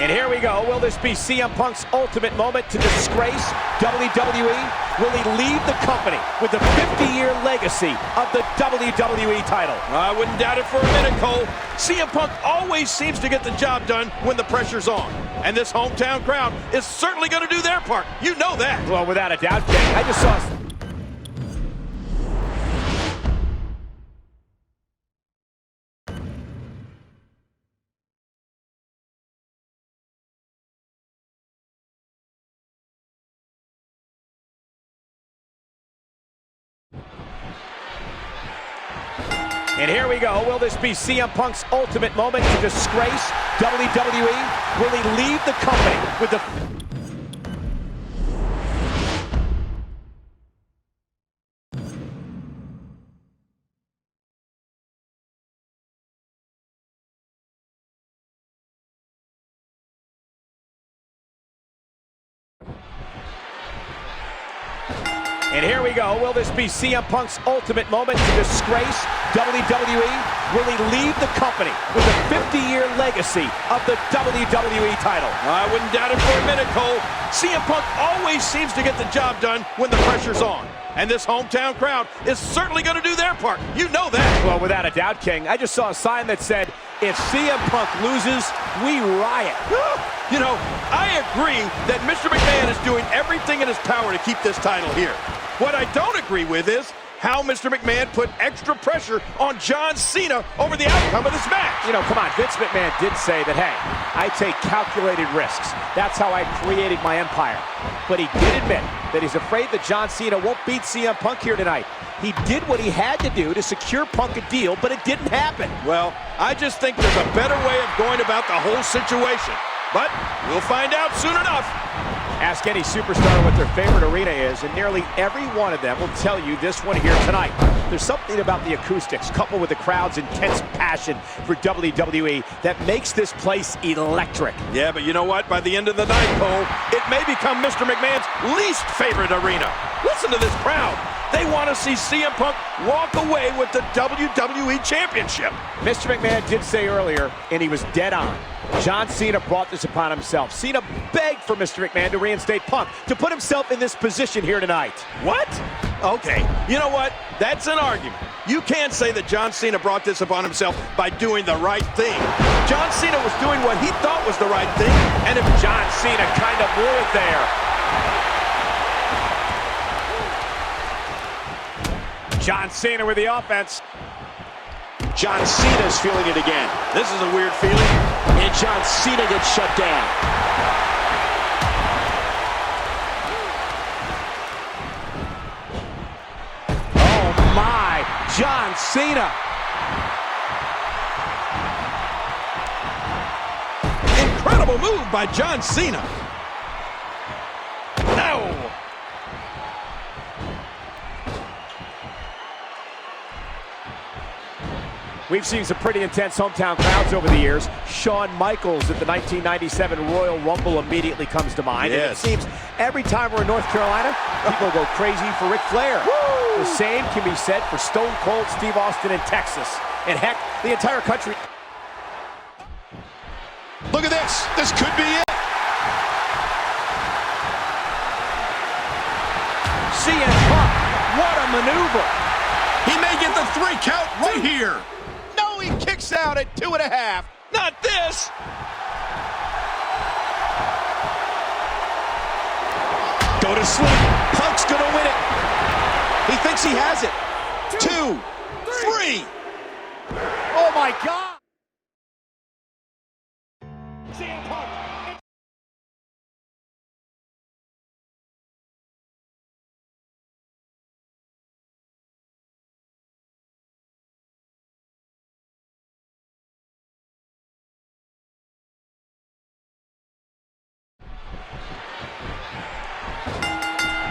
And here we go. Will this be CM Punk's ultimate moment to disgrace WWE? Will he leave the company with the 50-year legacy of the WWE title? I wouldn't doubt it for a minute, Cole. CM Punk always seems to get the job done when the pressure's on. And this hometown crowd is certainly going to do their part. You know that. Well, without a doubt, King. I just saw... And here we go. Will this be CM Punk's ultimate moment to disgrace WWE? Will he leave the company with the... And here we go. Will this be CM Punk's ultimate moment to disgrace WWE? Will he leave the company with a 50-year legacy of the WWE title? I wouldn't doubt it for a minute, Cole. CM Punk always seems to get the job done when the pressure's on. And this hometown crowd is certainly going to do their part. You know that. Well, without a doubt, King. I just saw a sign that said, if CM Punk loses, we riot. You know, I agree that Mr. McMahon is doing everything in his power to keep this title here. What I don't agree with is how Mr. McMahon put extra pressure on John Cena over the outcome of this match. You know, come on, Vince McMahon did say that, hey, I take calculated risks. That's how I created my empire. But he did admit that he's afraid that John Cena won't beat CM Punk here tonight. He did what he had to do to secure Punk a deal, but it didn't happen. Well, I just think there's a better way of going about the whole situation. But we'll find out soon enough. Ask any superstar what their favorite arena is, and nearly every one of them will tell you this one here tonight. There's something about the acoustics, coupled with the crowd's intense passion for WWE, that makes this place electric. Yeah, but you know what? By the end of the night, Cole, it may become Mr. McMahon's least favorite arena. Listen to this crowd. They want to see CM Punk walk away with the WWE Championship. Mr. McMahon did say earlier, and he was dead on, John Cena brought this upon himself. Cena begged for Mr. McMahon to reinstate Punk, to put himself in this position here tonight. What? Okay, you know what? That's an argument. You can't say that John Cena brought this upon himself by doing the right thing. John Cena was doing what he thought was the right thing, and if John Cena kind of blew it there. John Cena with the offense. John Cena's feeling it again. This is a weird feeling. And John Cena gets shut down. Oh my, John Cena. Incredible move by John Cena. No. We've seen some pretty intense hometown crowds over the years. Shawn Michaels at the 1997 Royal Rumble immediately comes to mind. Yes. And it seems every time we're in North Carolina, people go crazy for Ric Flair. Woo! The same can be said for Stone Cold Steve Austin in Texas. And heck, the entire country. Look at this. This could be it. CM Punk, what a maneuver. He may get the 3 count right here. He kicks out at 2.5. Not this. Go to sleep. Punk's gonna win it. He thinks he has it. 2, 3. Oh my God. CM Punk.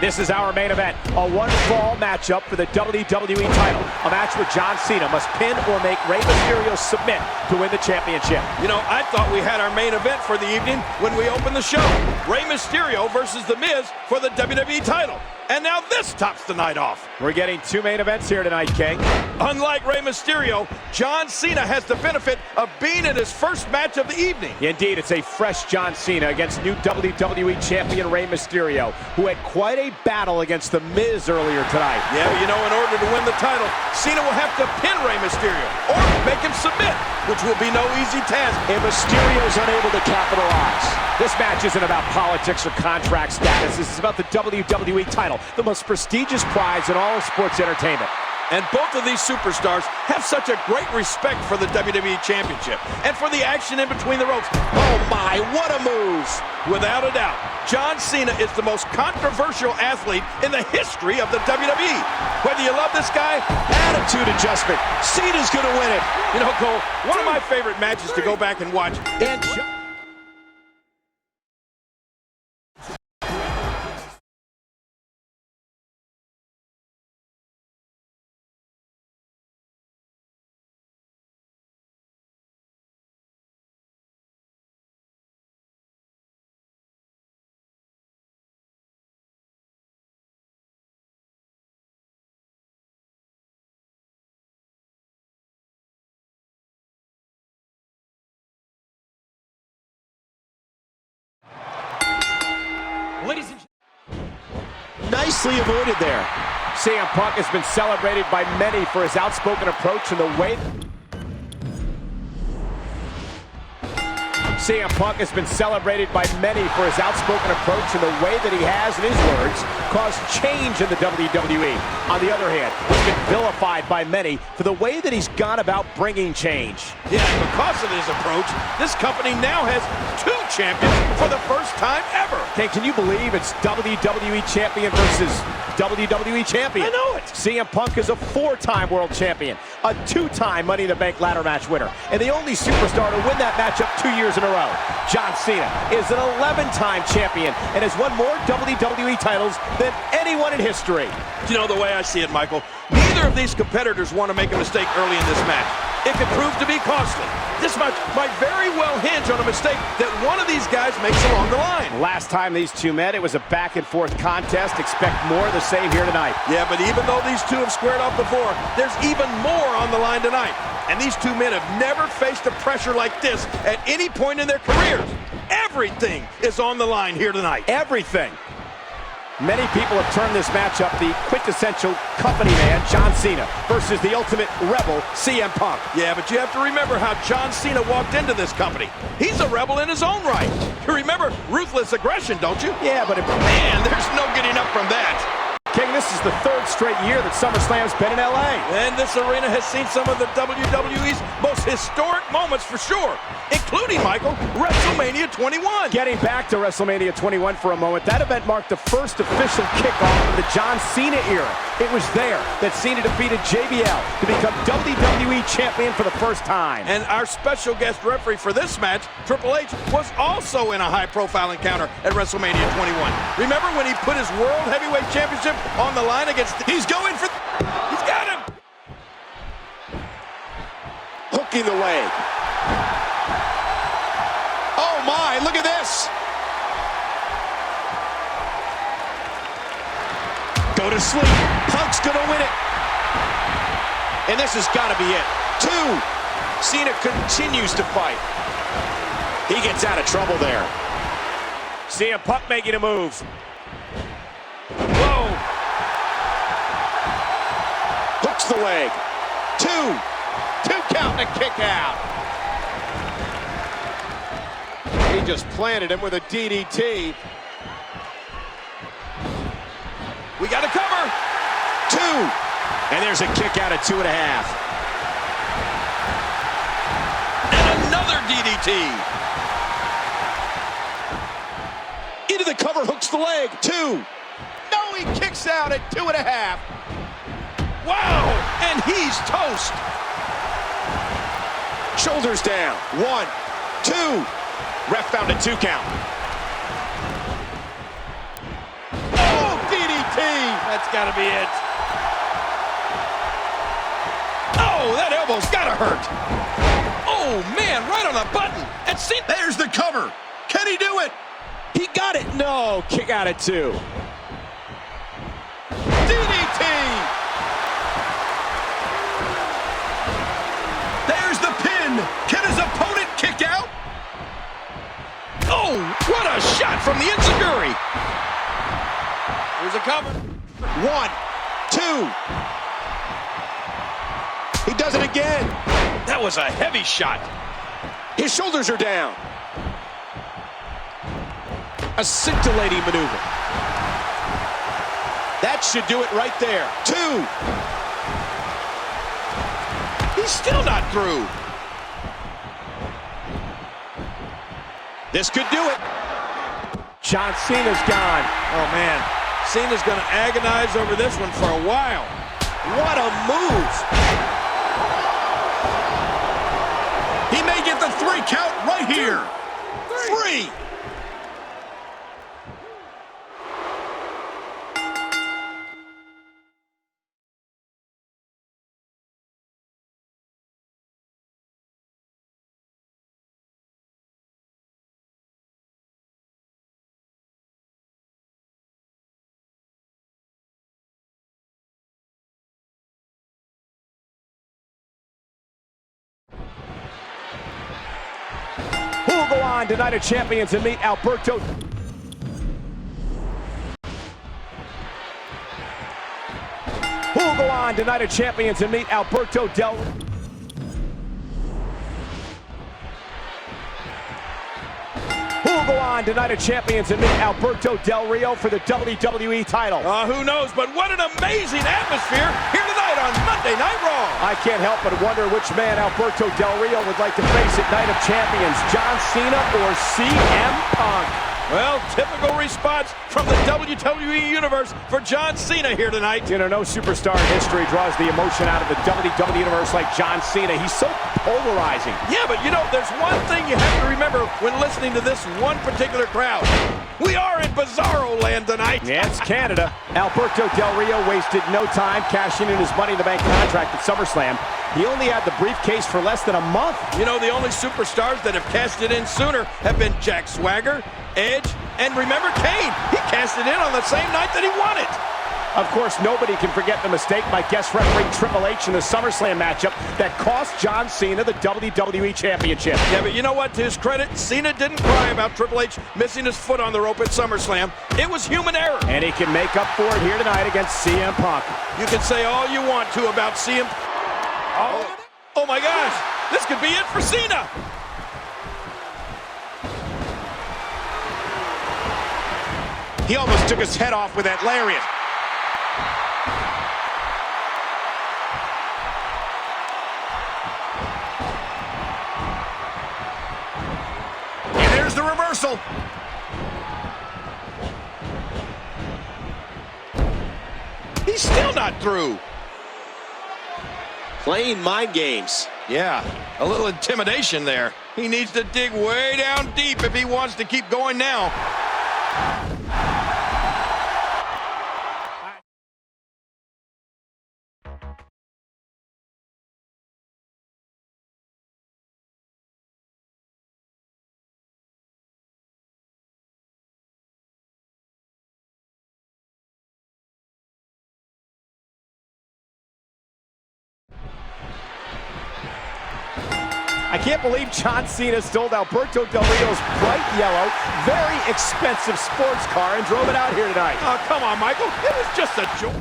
This is our main event, a one-fall matchup for the WWE title. A match where John Cena must pin or make Rey Mysterio submit to win the championship. You know, I thought we had our main event for the evening when we opened the show. Rey Mysterio versus The Miz for the WWE title. And now this tops the night off. We're getting two main events here tonight, King. Unlike Rey Mysterio, John Cena has the benefit of being in his first match of the evening. Indeed, it's a fresh John Cena against new WWE Champion Rey Mysterio, who had quite a battle against The Miz earlier tonight. Yeah, but you know, in order to win the title, Cena will have to pin Rey Mysterio or make him submit, which will be no easy task. And Mysterio's unable to capitalize. This match isn't about politics or contract status. This is about the WWE title, the most prestigious prize in all of sports entertainment. And both of these superstars have such a great respect for the WWE Championship and for the action in between the ropes. Oh my, what a move! Without a doubt, John Cena is the most controversial athlete in the history of the WWE. Whether you love this guy, Attitude adjustment. Cena's gonna win it. you know, Cole, one of my favorite matches to go back and watch. And ladies and Nicely avoided there. CM Punk has been celebrated by many for his outspoken approach and the way CM Punk has been celebrated by many for his outspoken approach and the way that he has, in his words, caused change in the WWE. On the other hand, he's been vilified by many for the way that he's gone about bringing change. Yeah, because of his approach, this company now has two champions for the first time ever. King, can you believe it's WWE Champion versus WWE Champion? I know it. CM Punk is a four-time world champion, a two-time Money in the Bank ladder match winner, and the only superstar to win that matchup 2 years in a row. John Cena is an 11-time champion and has won more WWE titles than anyone in history. You know, the way I see it, Michael, neither of these competitors want to make a mistake early in this match. It could prove to be costly. This match might very well hinge on a mistake that one of these guys makes along the line. Last time these two met, it was a back-and-forth contest. Expect more of the same here tonight. Yeah, but even though these two have squared off before, there's even more on the line tonight. And these two men have never faced a pressure like this at any point in their careers. Everything is on the line here tonight. Everything. Many people have termed this matchup the quintessential company man, John Cena, versus the ultimate rebel, CM Punk. Yeah, but you have to remember how John Cena walked into this company. He's a rebel in his own right. You remember ruthless aggression, don't you? Yeah, but Man, there's no getting up from that. King, this is the third straight year that SummerSlam's been in L.A. And this arena has seen some of the WWE's most historic moments for sure, including, Michael, WrestleMania 21. Getting back to WrestleMania 21 for a moment, that event marked the first official kickoff of the John Cena era. It was there that Cena defeated JBL to become WWE Champion for the first time. And our special guest referee for this match, Triple H, was also in a high-profile encounter at WrestleMania 21. Remember when he put his World Heavyweight Championship on the line against... He's going for... He's got him! Hooking the leg. Oh my, look at this. Go to sleep. Punk's gonna win it. And this has got to be it. 2. Cena continues to fight. He gets out of trouble there. CM Punk making a move. Whoa! Hooks the leg. 2. 2 count and a kick out. He just planted him with a DDT. We got a cover! 2. And there's a kick out at 2.5. And another DDT! Into the cover, hooks the leg. 2. No, he kicks out at 2.5. Wow! And he's toast! Shoulders down. 1, 2. Ref found a 2 count. Oh, DDT! That's got to be it. Oh, that elbow's got to hurt. Oh, man, right on the button. And see, There's the cover. Can he do it? He He got it. No, kick out at 2. DDT! There's the pin. Can his opponent kick out? Oh, what a shot from the enziguri. Here's a cover. 1, 2. He does it again. That was a heavy shot. His shoulders are down. A scintillating maneuver. That should do it right there. 2. He's still not through. This could do it. John Cena's gone. Oh, man. Cena's going to agonize over this one for a while. What a move. He may get the 3 count right here. 3. Who will go on to Night of Champions and meet Alberto? Who will go on to Night of Champions and meet Alberto Del Rio? Who will go on to Night of Champions and meet Alberto Del Rio for the WWE title? Who knows, but what an amazing atmosphere here tonight on Monday Night Raw. I can't help but wonder which man Alberto Del Rio would like to face at Night of Champions, John Cena or CM Punk. Well, typical response from the WWE Universe for John Cena here tonight. You know, no superstar in history draws the emotion out of the WWE Universe like John Cena. He's so polarizing. Yeah, but you know, there's one thing you have to remember when listening to this one particular crowd. We are in Bizarro land tonight. Yeah, it's Canada. Alberto Del Rio wasted no time cashing in his Money in the Bank contract at SummerSlam. He only had the briefcase for less than a month. You know, the only superstars that have cashed it in sooner have been Jack Swagger, Edge, and remember Kane. He cashed it in on the same night that he won it. Of course, nobody can forget the mistake by guest referee Triple H in the SummerSlam matchup that cost John Cena the WWE Championship. Yeah, but you know what? To his credit, Cena didn't cry about Triple H missing his foot on the rope at SummerSlam. It was human error. And he can make up for it here tonight against CM Punk. You can say all you want to about CM. Oh my gosh, this could be it for Cena. He almost took his head off with that lariat. And there's the reversal. He's still not through. Playing mind games. Yeah, a little intimidation there. He needs to dig way down deep if he wants to keep going now. I can't believe John Cena stole Alberto Del Rio's bright yellow, very expensive sports car and drove it out here tonight. Oh, come on, Michael. It was just a joke.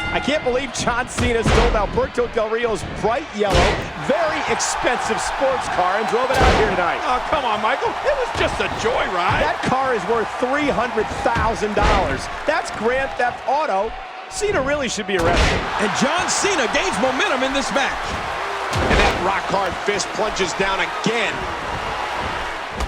I can't believe John Cena stole Alberto Del Rio's bright yellow, very expensive sports car and drove it out here tonight. Oh, come on, Michael. It was just a joyride. That car is worth $300,000. That's Grand Theft Auto. Cena really should be arrested. And John Cena gains momentum in this match. And that rock-hard fist plunges down again.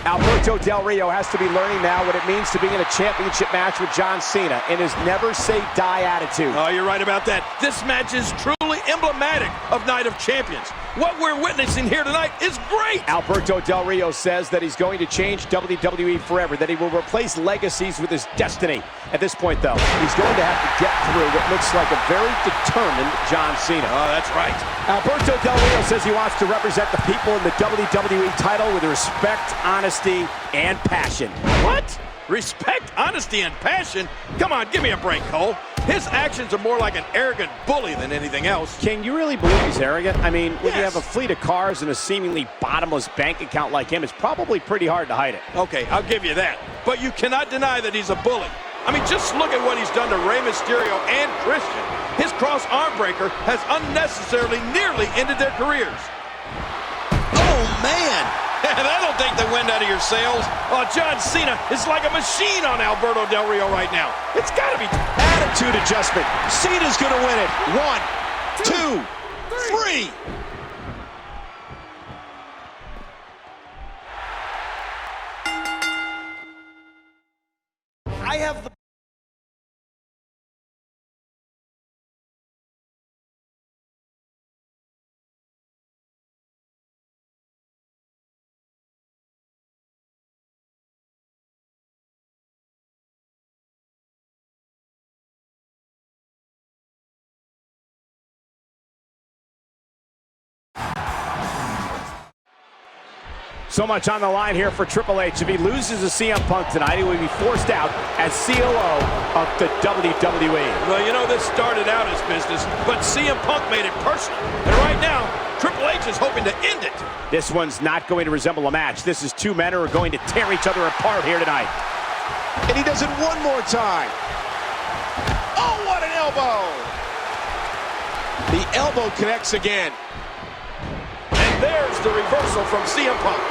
Alberto Del Rio has to be learning now what it means to be in a championship match with John Cena and his never-say-die attitude. Oh, you're right about that. This match is truly emblematic of Night of Champions. What we're witnessing here tonight is great. Alberto Del Rio says that he's going to change WWE forever, that he will replace legacies with his destiny. At this point, though, he's going to have to get through what looks like a very determined John Cena. Oh, that's right. Alberto Del Rio says he wants to represent the people in the WWE title with respect, honesty, and passion. What? Respect, honesty, and passion? Come on, give me a break, Cole. His actions are more like an arrogant bully than anything else. King, you really believe he's arrogant? I mean, when Yes. you have a fleet of cars and a seemingly bottomless bank account like him, it's probably pretty hard to hide it. Okay, I'll give you that. But you cannot deny that he's a bully. I mean, just look at what he's done to Rey Mysterio and Christian. His cross arm breaker has unnecessarily nearly ended their careers. Oh, man. That'll take the wind out of your sails. Oh, John Cena is like a machine on Alberto Del Rio right now. It's got to be. Attitude adjustment. Cena's going to win it. 1, 2, 3. I have the. So much on the line here for Triple H. If he loses to CM Punk tonight, he will be forced out as COO of the WWE. Well, you know, this started out as business, but CM Punk made it personal. And right now, Triple H is hoping to end it. This one's not going to resemble a match. This is two men who are going to tear each other apart here tonight. And he does it one more time. Oh, what an elbow. The elbow connects again. And there's the reversal from CM Punk.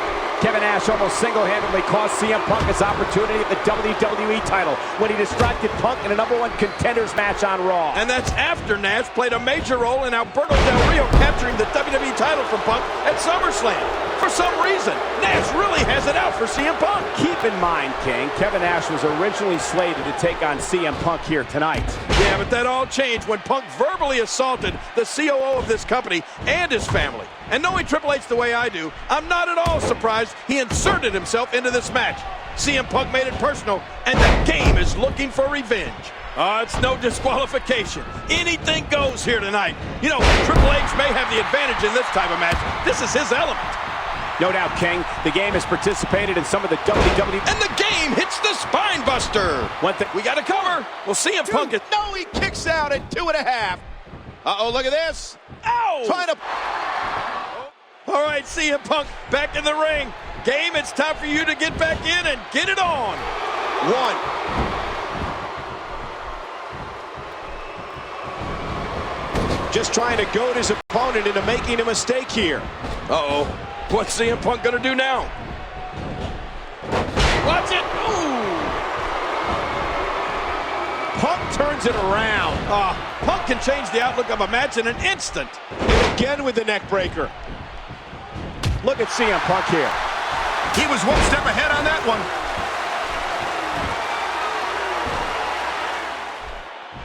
Kevin Nash almost single-handedly cost CM Punk his opportunity at the WWE title when he distracted Punk in a #1 contenders match on Raw. And that's after Nash played a major role in Alberto Del Rio capturing the WWE title from Punk at SummerSlam. For some reason, Nash really has it out for CM Punk. Keep in mind, King, Kevin Nash was originally slated to take on CM Punk here tonight. Yeah, but that all changed when Punk verbally assaulted the COO of this company and his family. And knowing Triple H the way I do, I'm not at all surprised he inserted himself into this match. CM Punk made it personal, and the game is looking for revenge. It's no disqualification. Anything goes here tonight. You know, Triple H may have the advantage in this type of match. This is his element. No doubt, King. The game has participated in some of the WWE... And the game hits the spine buster. One thing We got to cover. Well, CM Punk is... No, he kicks out at 2.5. Uh-oh, look at this. Ow! Trying to... All right, CM Punk back in the ring. Game, it's time for you to get back in and get it on. 1. Just trying to goad his opponent into making a mistake here. Uh-oh. What's CM Punk going to do now? Watch it. Ooh. Punk turns it around. Punk can change the outlook of a match in an instant. And again with the neck breaker. Look at CM Punk here. He was one step ahead on that one.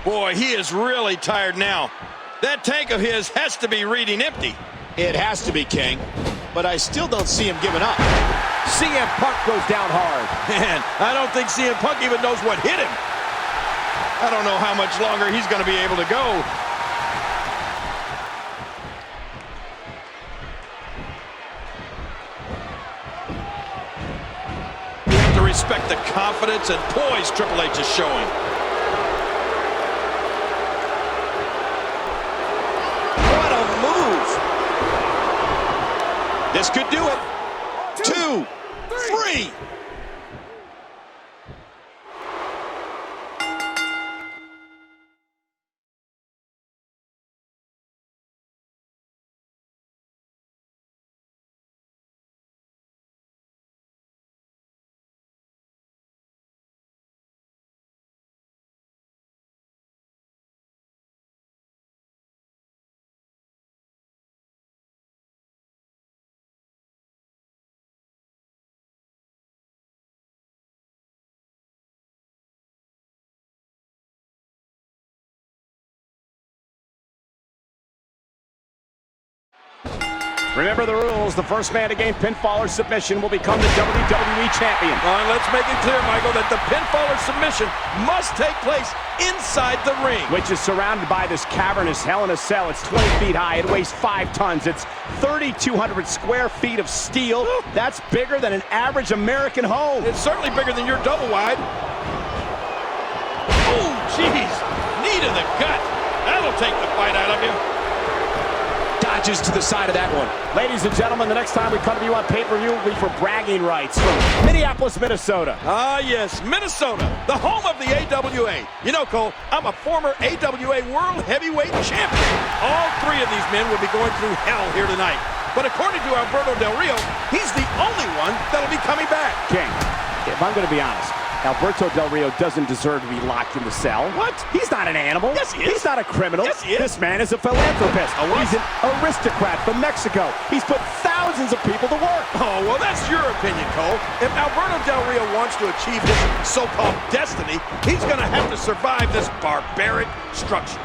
Boy, he is really tired now. That tank of his has to be reading empty. It has to be, King. But I still don't see him giving up. CM Punk goes down hard. Man, I don't think CM Punk even knows what hit him. I don't know how much longer he's going to be able to go. You have to respect the confidence and poise Triple H is showing. What a move. This could do it. 2, 3. Remember the rules. The first man to gain pinfall or submission will become the WWE Champion. And let's make it clear, Michael, that the pinfall or submission must take place inside the ring. Which is surrounded by this cavernous Hell in a Cell. It's 20 feet high. It weighs 5 tons. It's 3,200 square feet of steel. That's bigger than an average American home. It's certainly bigger than your double wide. Oh, jeez. Knee to the gut. That'll take the fight out of you. Dodges to the side of that one. Ladies and gentlemen, the next time we come to you on pay-per-view will be for bragging rights from Minneapolis, Minnesota. Ah, yes, Minnesota, the home of the AWA. You know, Cole, I'm a former AWA World Heavyweight Champion. All 3 of these men will be going through hell here tonight. But according to Alberto Del Rio, he's the only one that'll be coming back. King, if I'm going to be honest, Alberto Del Rio doesn't deserve to be locked in the cell. What? He's not an animal. Yes, he is. He's not a criminal. Yes, he is. This man is a philanthropist. He's an aristocrat from Mexico. He's put thousands of people to work. Oh, well, that's your opinion, Cole. If Alberto Del Rio wants to achieve his so-called destiny, he's going to have to survive this barbaric structure.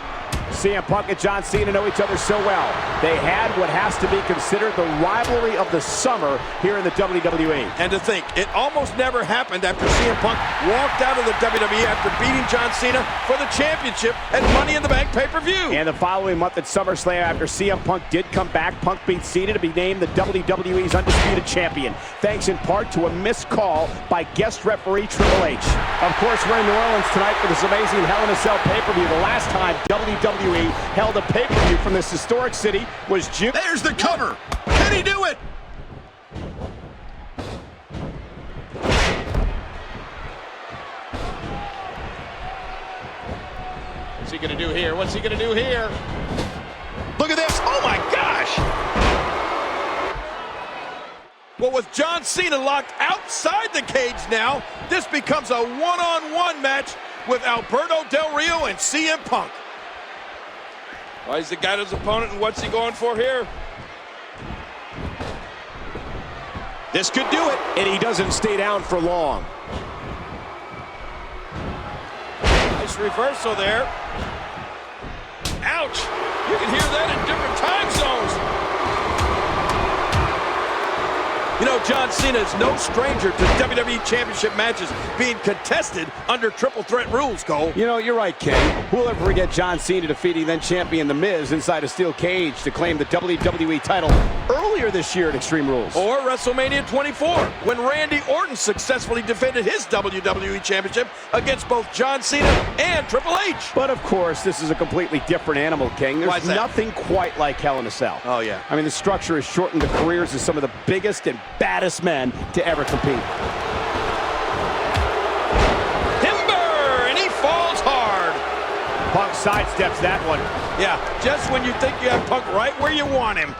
CM Punk and John Cena know each other so well. They had what has to be considered the rivalry of the summer here in the WWE. And to think, it almost never happened after CM Punk walked out of the WWE after beating John Cena for the championship at Money in the Bank pay-per-view. And the following month at SummerSlam, after CM Punk did come back, Punk beat Cena to be named the WWE's undisputed champion, thanks in part to a missed call by guest referee Triple H. Of course, we're in New Orleans tonight for this amazing Hell in a Cell pay-per-view. The last time WWE held a pay-per-view from this historic city was June. There's the cover. Can he do it? What's he going to do here? What's he going to do here? Look at this. Oh, my gosh. Well, with John Cena locked outside the cage now, this becomes a one-on-one match with Alberto Del Rio and CM Punk. Well, he's the guy his opponent, and what's he going for here? This could do it, and he doesn't stay down for long. Nice reversal there. Ouch! You can hear that in different time zones. You know, John Cena is no stranger to WWE Championship matches being contested under triple threat rules, Cole. You know, you're right, King. Who'll ever forget John Cena defeating then champion The Miz inside a steel cage to claim the WWE title earlier this year at Extreme Rules? Or WrestleMania 24, when Randy Orton successfully defended his WWE Championship against both John Cena and Triple H. But of course, this is a completely different animal, King. There's nothing quite like Hell in a Cell. Oh, yeah. I mean, the structure has shortened the careers of some of the biggest and baddest men to ever compete. Timber, and he falls hard. Punk sidesteps that one. Yeah, just when you think you have Punk right where you want him.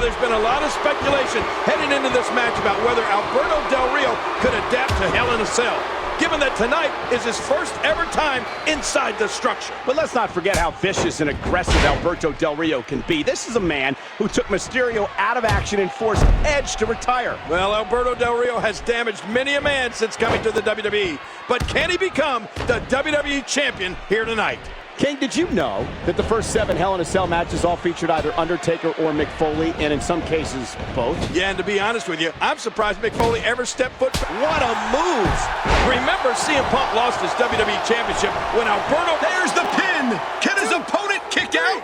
There's been a lot of speculation heading into this match about whether Alberto Del Rio could adapt to Hell in a Cell, given that tonight is his first ever time inside the structure. But let's not forget how vicious and aggressive Alberto Del Rio can be. This is a man who took Mysterio out of action and forced Edge to retire. Well, Alberto Del Rio has damaged many a man since coming to the WWE, but can he become the WWE Champion here tonight? King, did you know that the first 7 Hell in a Cell matches all featured either Undertaker or Mick Foley, and in some cases, both? Yeah, and to be honest with you, I'm surprised Mick Foley ever stepped foot. What a move! Remember, CM Punk lost his WWE Championship when Alberto... There's the pin! Can his opponent kick out?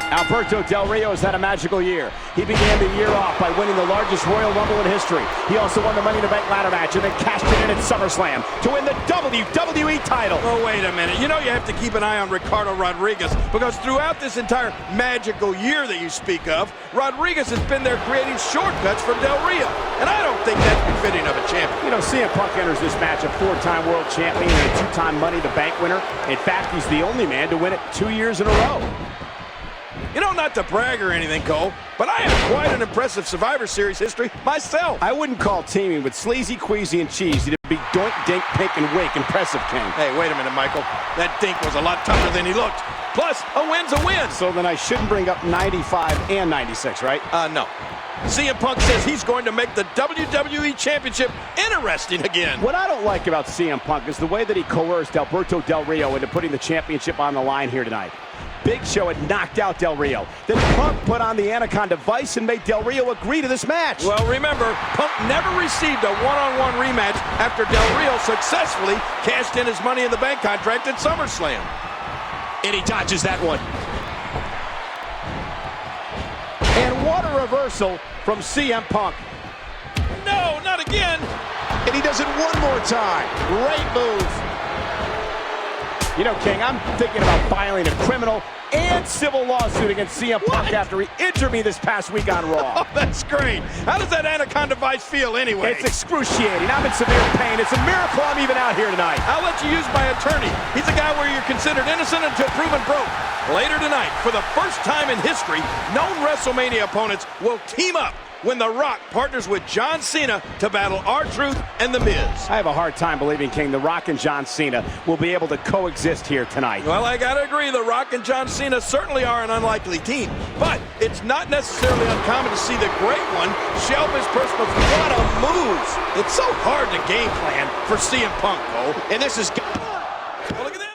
Alberto Del Rio has had a magical year. He began the year off by winning the largest Royal Rumble in history. He also won the Money in the Bank ladder match and then cashed it in at SummerSlam to win the WWE title. Oh, wait a minute. You know you have to keep an eye on Ricardo Rodriguez, because throughout this entire magical year that you speak of, Rodriguez has been there creating shortcuts for Del Rio. And I don't think that's befitting of a champion. You know, CM Punk enters this match a 4-time world champion and a 2-time Money in the Bank winner. In fact, he's the only man to win it 2 years in a row. You know, not to brag or anything, Cole, but I have quite an impressive Survivor Series history myself. I wouldn't call teaming with Sleazy, Queasy, and Cheesy to be doink, dink, pink, and wink impressive, King. Hey, wait a minute, Michael. That dink was a lot tougher than he looked. Plus, a win's a win. So then I shouldn't bring up 95 and 96, right? No. CM Punk says he's going to make the WWE Championship interesting again. What I don't like about CM Punk is the way that he coerced Alberto Del Rio into putting the championship on the line here tonight. Big Show had knocked out Del Rio. Then Punk put on the Anaconda Vice and made Del Rio agree to this match. Well, remember, Punk never received a one-on-one rematch after Del Rio successfully cashed in his Money in the Bank contract at SummerSlam. And he dodges that one. And what a reversal from CM Punk. No, not again. And he does it one more time. Great move. You know, King, I'm thinking about filing a criminal and civil lawsuit against CM Punk after he injured me this past week on Raw. Oh, that's great. How does that Anaconda Vice feel anyway? It's excruciating. I'm in severe pain. It's a miracle I'm even out here tonight. I'll let you use my attorney. He's a guy where you're considered innocent until proven broke. Later tonight, for the first time in history, known WrestleMania opponents will team up when The Rock partners with John Cena to battle R-Truth and The Miz. I have a hard time believing, King, The Rock and John Cena will be able to coexist here tonight. Well, I gotta agree, The Rock and John Cena certainly are an unlikely team, but it's not necessarily uncommon to see the great one shelve his personal. What a move! It's so hard to game plan for CM Punk, Cole. And this is... Well, look at that.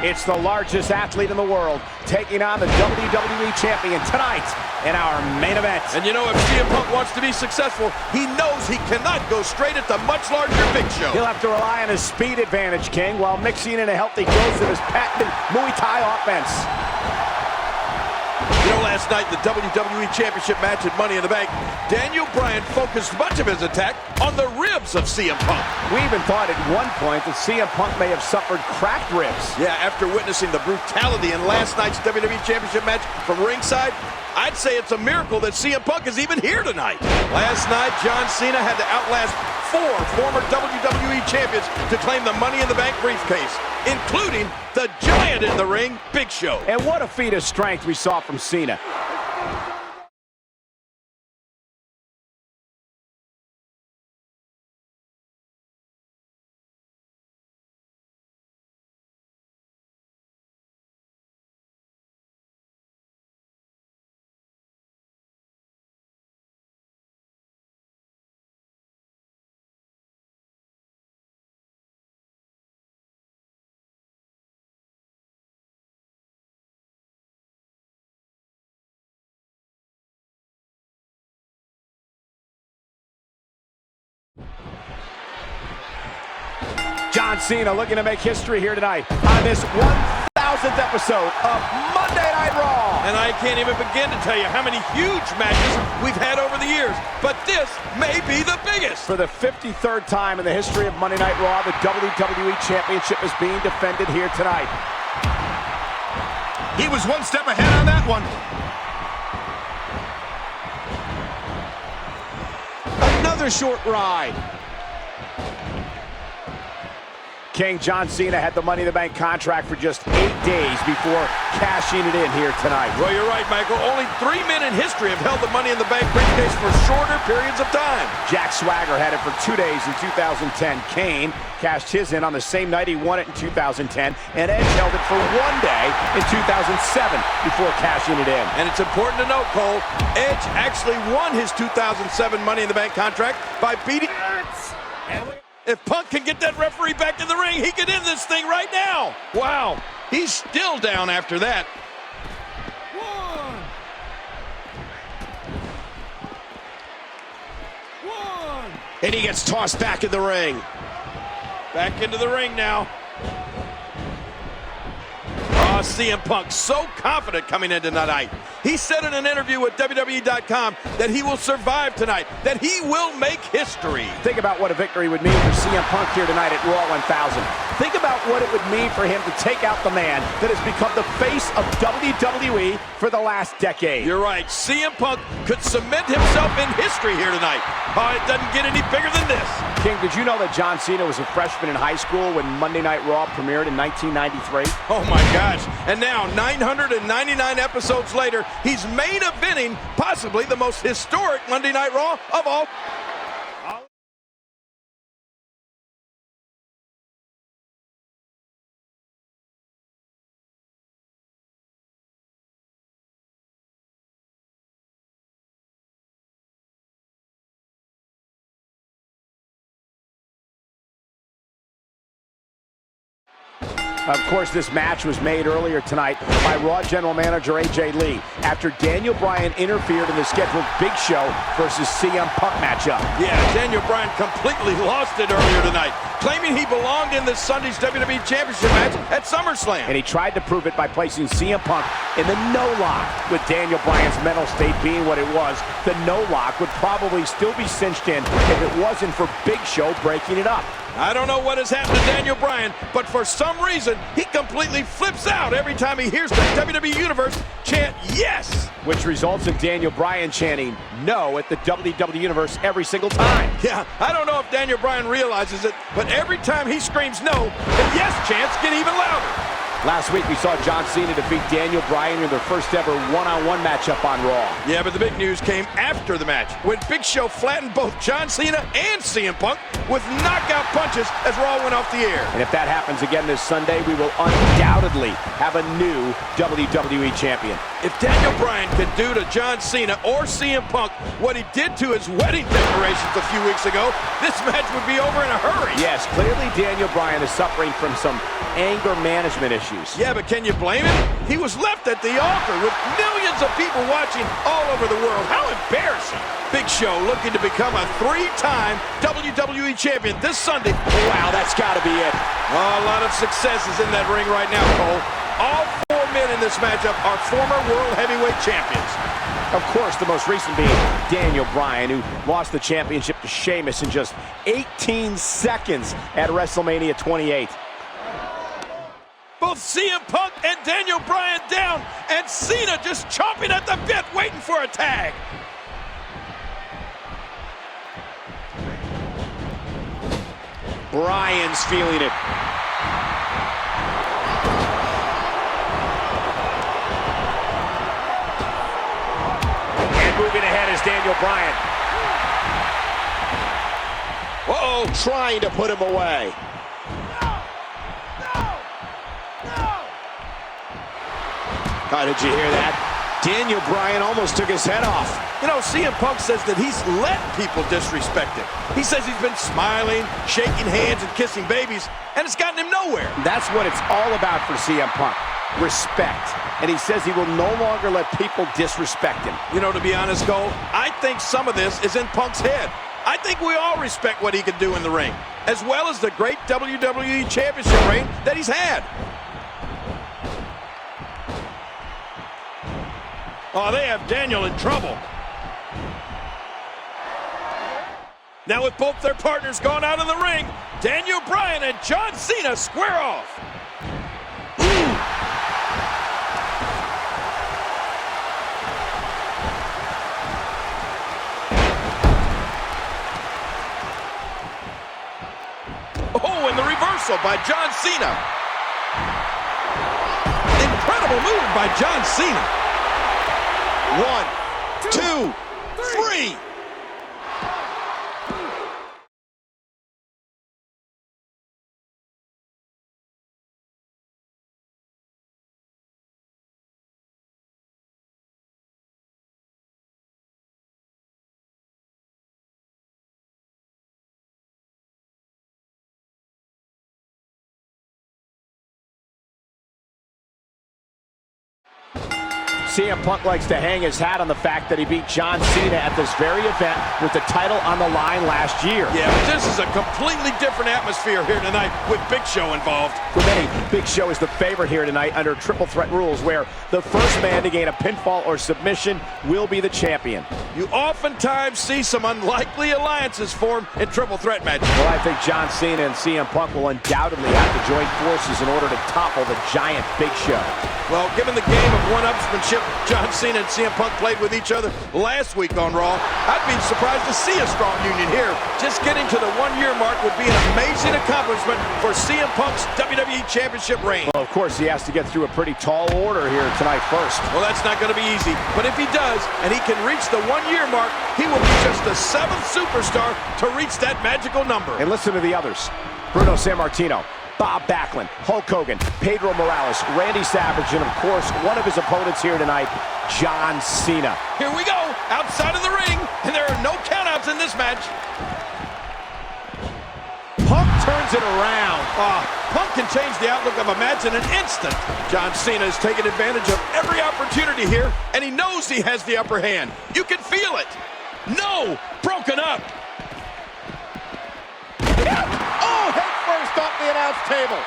It's the largest athlete in the world taking on the WWE Champion tonight in our main event. And you know, if CM Punk wants to be successful, he knows he cannot go straight at the much larger Big Show. He'll have to rely on his speed advantage, King, while mixing in a healthy dose of his patented Muay Thai offense. You know, last night, the WWE Championship match at Money in the Bank, Daniel Bryan focused much of his attack on the ribs of CM Punk. We even thought at one point that CM Punk may have suffered cracked ribs. Yeah, after witnessing the brutality in last night's WWE Championship match from ringside, I'd say it's a miracle that CM Punk is even here tonight. Last night, John Cena had to outlast 4 former WWE champions to claim the Money in the Bank briefcase, including the giant in the ring, Big Show. And what a feat of strength we saw from Cena. John Cena looking to make history here tonight on this 1000th episode of Monday Night Raw. And I can't even begin to tell you how many huge matches we've had over the years, but this may be the biggest. For the 53rd time in the history of Monday Night Raw, the WWE Championship is being defended here tonight. He was one step ahead on that one. Another short ride. King John Cena had the Money in the Bank contract for just 8 days before cashing it in here tonight. Well, you're right, Michael. Only 3 men in history have held the Money in the Bank briefcase for shorter periods of time. Jack Swagger had it for 2 days in 2010. Kane cashed his in on the same night he won it in 2010. And Edge held it for 1 day in 2007 before cashing it in. And it's important to note, Cole, Edge actually won his 2007 Money in the Bank contract by beating... If Punk can get that referee back in the ring, he could end this thing right now. Wow, he's still down after that. 1. And he gets tossed back in the ring. Back into the ring now. CM Punk so confident coming into tonight. He said in an interview with WWE.com that he will survive tonight, that he will make history. Think about what a victory would mean for CM Punk here tonight at Raw 1000. Think about what it would mean for him to take out the man that has become the face of WWE for the last decade. You're right. CM Punk could cement himself in history here tonight. Oh, it doesn't get any bigger than this. King, did you know that John Cena was a freshman in high school when Monday Night Raw premiered in 1993? Oh my gosh. And now, 999 episodes later, he's main eventing possibly the most historic Monday Night Raw of all. Of course, this match was made earlier tonight by Raw General Manager AJ Lee after Daniel Bryan interfered in the scheduled Big Show versus CM Punk matchup. Yeah, Daniel Bryan completely lost it earlier tonight, claiming he belonged in this Sunday's WWE Championship match at SummerSlam. And he tried to prove it by placing CM Punk in the no-lock. With Daniel Bryan's mental state being what it was, the no-lock would probably still be cinched in if it wasn't for Big Show breaking it up. I don't know what has happened to Daniel Bryan, but for some reason, he completely flips out every time he hears the WWE Universe chant yes! Which results in Daniel Bryan chanting no at the WWE Universe every single time. Yeah, I don't know if Daniel Bryan realizes it, but every time he screams no, the yes chants get even louder. Last week, we saw John Cena defeat Daniel Bryan in their first ever one-on-one matchup on Raw. Yeah, but the big news came after the match, when Big Show flattened both John Cena and CM Punk with knockout punches as Raw went off the air. And if that happens again this Sunday, we will undoubtedly have a new WWE champion. If Daniel Bryan could do to John Cena or CM Punk what he did to his wedding decorations a few weeks ago, this match would be over in a hurry. Yes, clearly Daniel Bryan is suffering from some anger management issues. Yeah, but can you blame him? He was left at the altar with millions of people watching all over the world. How embarrassing. Big Show looking to become a three-time WWE champion this Sunday. Wow, that's got to be it. A lot of successes in that ring right now, Cole. All four men in this matchup are former World Heavyweight Champions. Of course, the most recent being Daniel Bryan, who lost the championship to Sheamus in just 18 seconds at WrestleMania 28. Both CM Punk and Daniel Bryan down, and Cena just chomping at the bit, waiting for a tag. Bryan's feeling it. And moving ahead is Daniel Bryan. Uh-oh, trying to put him away. Oh, did you hear that? Daniel Bryan almost took his head off. You know, CM Punk says that he's let people disrespect him. He says he's been smiling, shaking hands, and kissing babies, and it's gotten him nowhere. That's what it's all about for CM Punk. Respect. And he says he will no longer let people disrespect him. You know, to be honest, Cole, I think some of this is in Punk's head. I think we all respect what he can do in the ring, as well as the great WWE Championship reign that he's had. Oh, they have Daniel in trouble. Now with both their partners gone out of the ring, Daniel Bryan and John Cena square off. Oh, and the reversal by John Cena. Incredible move by John Cena. 1, 2, 3. CM Punk likes to hang his hat on the fact that he beat John Cena at this very event with the title on the line last year. Yeah, but this is a completely different atmosphere here tonight with Big Show involved. For many, Big Show is the favorite here tonight under triple threat rules where the first man to gain a pinfall or submission will be the champion. You oftentimes see some unlikely alliances form in triple threat matches. Well, I think John Cena and CM Punk will undoubtedly have to join forces in order to topple the giant Big Show. Well, given the game of one-upsmanship John Cena and CM Punk played with each other last week on Raw, I'd be surprised to see a strong union here. Just getting to the one-year mark would be an amazing accomplishment for CM Punk's WWE Championship reign. Well, of course, he has to get through a pretty tall order here tonight first. Well, that's not going to be easy. But if he does, and he can reach the one-year mark, he will be just the 7th superstar to reach that magical number. And listen to the others. Bruno Sammartino, Bob Backlund, Hulk Hogan, Pedro Morales, Randy Savage, and of course, one of his opponents here tonight, John Cena. Here we go, outside of the ring, and there are no countouts in this match. Punk turns it around. Punk can change the outlook of a match in an instant. John Cena is taking advantage of every opportunity here, and he knows he has the upper hand. You can feel it. No, broken up. Oh, head first off the announce table.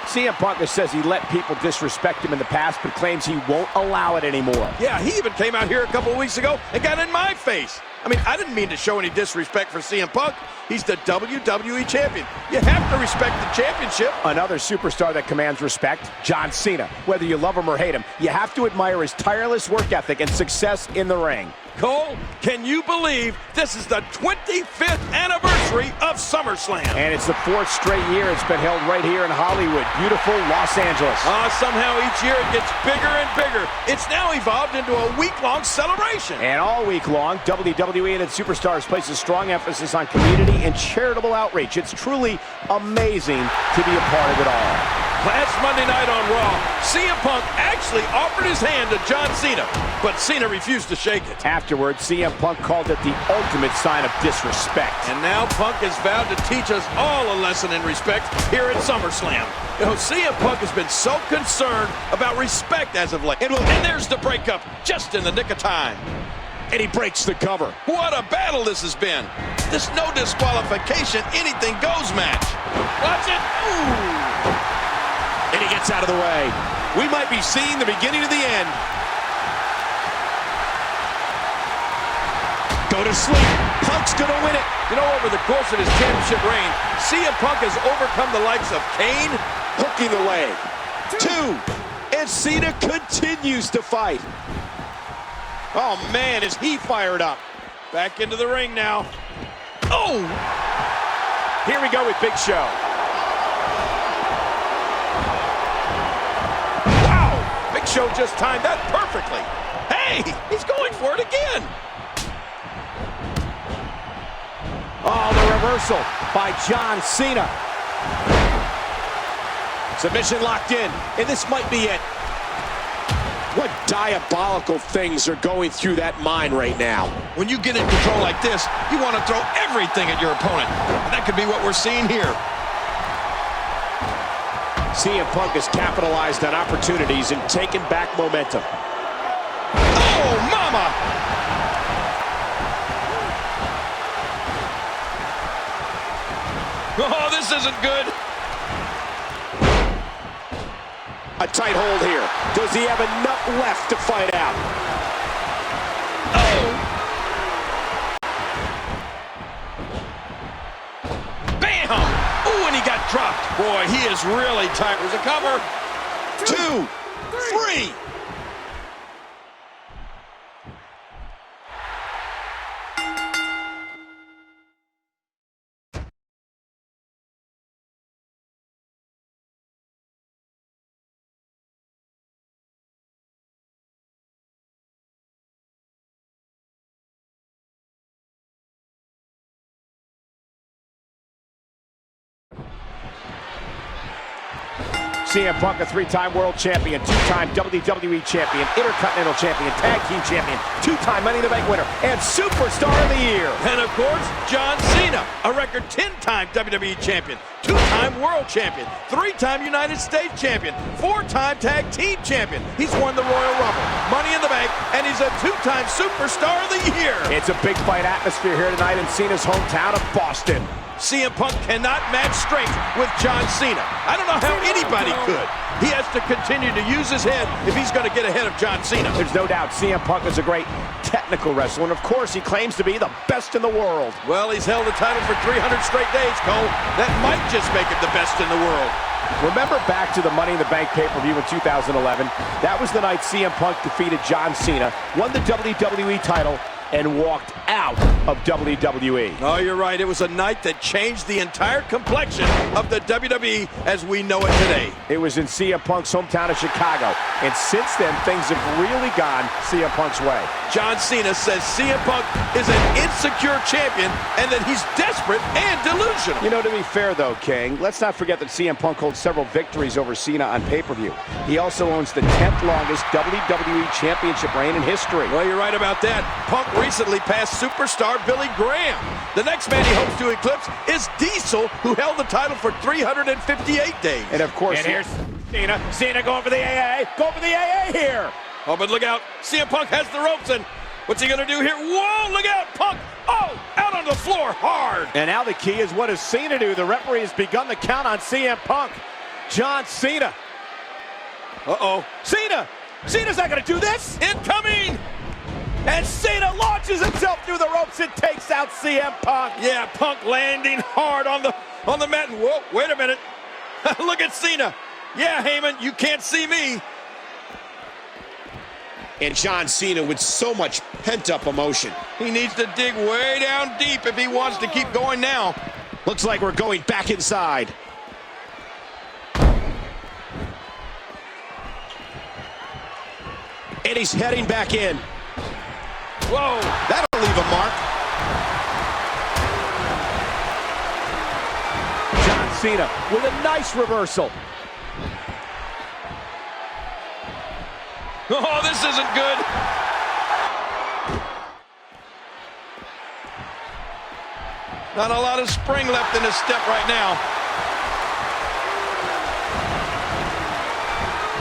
CM Punk says he let people disrespect him in the past, but claims he won't allow it anymore. Yeah, he even came out here a couple of weeks ago and got in my face. I mean, I didn't mean to show any disrespect for CM Punk. He's the WWE Champion. You have to respect the championship. Another superstar that commands respect, John Cena. Whether you love him or hate him, you have to admire his tireless work ethic and success in the ring. Cole, can you believe this is the 25th anniversary of SummerSlam? And it's the 4th straight year it's been held right here in Hollywood, beautiful Los Angeles. Somehow each year it gets bigger and bigger. It's now evolved into a week-long celebration. And all week long, WWE and its superstars place a strong emphasis on community and charitable outreach. It's truly amazing to be a part of it all. Last Monday night on Raw, CM Punk actually offered his hand to John Cena, but Cena refused to shake it. Afterwards, CM Punk called it the ultimate sign of disrespect. And now Punk has vowed to teach us all a lesson in respect here at SummerSlam. You know, CM Punk has been so concerned about respect as of late. And there's the breakup just in the nick of time. And he breaks the cover. What a battle this has been. This no disqualification, anything goes match. Watch it. Ooh. And he gets out of the way. We might be seeing the beginning of the end. Go to sleep. Punk's gonna win it. You know, over the course of his championship reign, CM Punk has overcome the likes of Kane, Hooking the leg. 2. And Cena continues to fight. Oh, man, is he fired up. back into the ring now. Oh! Here we go with Big Show. Wow! Big Show just timed that perfectly. Hey, he's going for it again. Oh, the reversal by John Cena. Submission locked in, and this might be it. What diabolical things are going through that mind right now? When you get in control like this, you want to throw everything at your opponent. And that could be what we're seeing here. CM Punk has capitalized on opportunities and taken back momentum. Oh, mama! Oh, this isn't good. A tight hold here. Does he have enough left to fight out? Oh! Bam! Oh, and he got dropped. Boy, he is really tight. There's a cover. 2, 3. CM Punk, a 3-time world champion, 2-time WWE champion, Intercontinental champion, tag team champion, 2-time Money in the Bank winner, and Superstar of the Year. And of course, John Cena, a record 10-time WWE champion, 2-time world champion, 3-time United States champion, 4-time tag team champion. He's won the Royal Rumble, Money in the Bank, and he's a 2-time Superstar of the Year. It's a big fight atmosphere here tonight in Cena's hometown of Boston. CM Punk cannot match strength with John Cena. I don't know how anybody could. He has to continue to use his head if he's going to get ahead of John Cena. There's no doubt CM Punk is a great technical wrestler, and of course he claims to be the best in the world. Well, he's held the title for 300 straight days, Cole. That might just make him the best in the world. Remember back to the Money in the Bank pay-per-view in 2011? That was the night CM Punk defeated John Cena, won the WWE title, and walked out of WWE. Oh, you're right. It was a night that changed the entire complexion of the WWE as we know it today. It was in CM Punk's hometown of Chicago, and since then, things have really gone CM Punk's way. John Cena says CM Punk is an insecure champion and that he's desperate and delusional. You know, to be fair, though, King, let's not forget that CM Punk holds several victories over Cena on pay-per-view. He also owns the 10th longest WWE Championship reign in history. Well, you're right about that. Punk recently passed superstar Billy Graham. The next man he hopes to eclipse is Diesel, who held the title for 358 days. And of course, and here's Cena. Cena going for the AA. Going for the AA here. Oh, but look out. CM Punk has the ropes, and what's he going to do here? Whoa, look out, Punk. Oh, out on the floor hard. And now the key is, what does Cena do? The referee has begun the count on CM Punk. John Cena. Uh-oh. Cena! Cena's not going to do this! Incoming! And Cena launches himself through the ropes and takes out CM Punk. Yeah, Punk landing hard on the mat. And whoa, wait a minute. Look at Cena. Yeah, Heyman, you can't see me. And John Cena with so much pent-up emotion. He needs to dig way down deep if he wants to keep going now. Looks like we're going back inside. And he's heading back in. Whoa. That'll leave a mark. John Cena with a nice reversal. Oh, this isn't good. Not a lot of spring left in his step right now.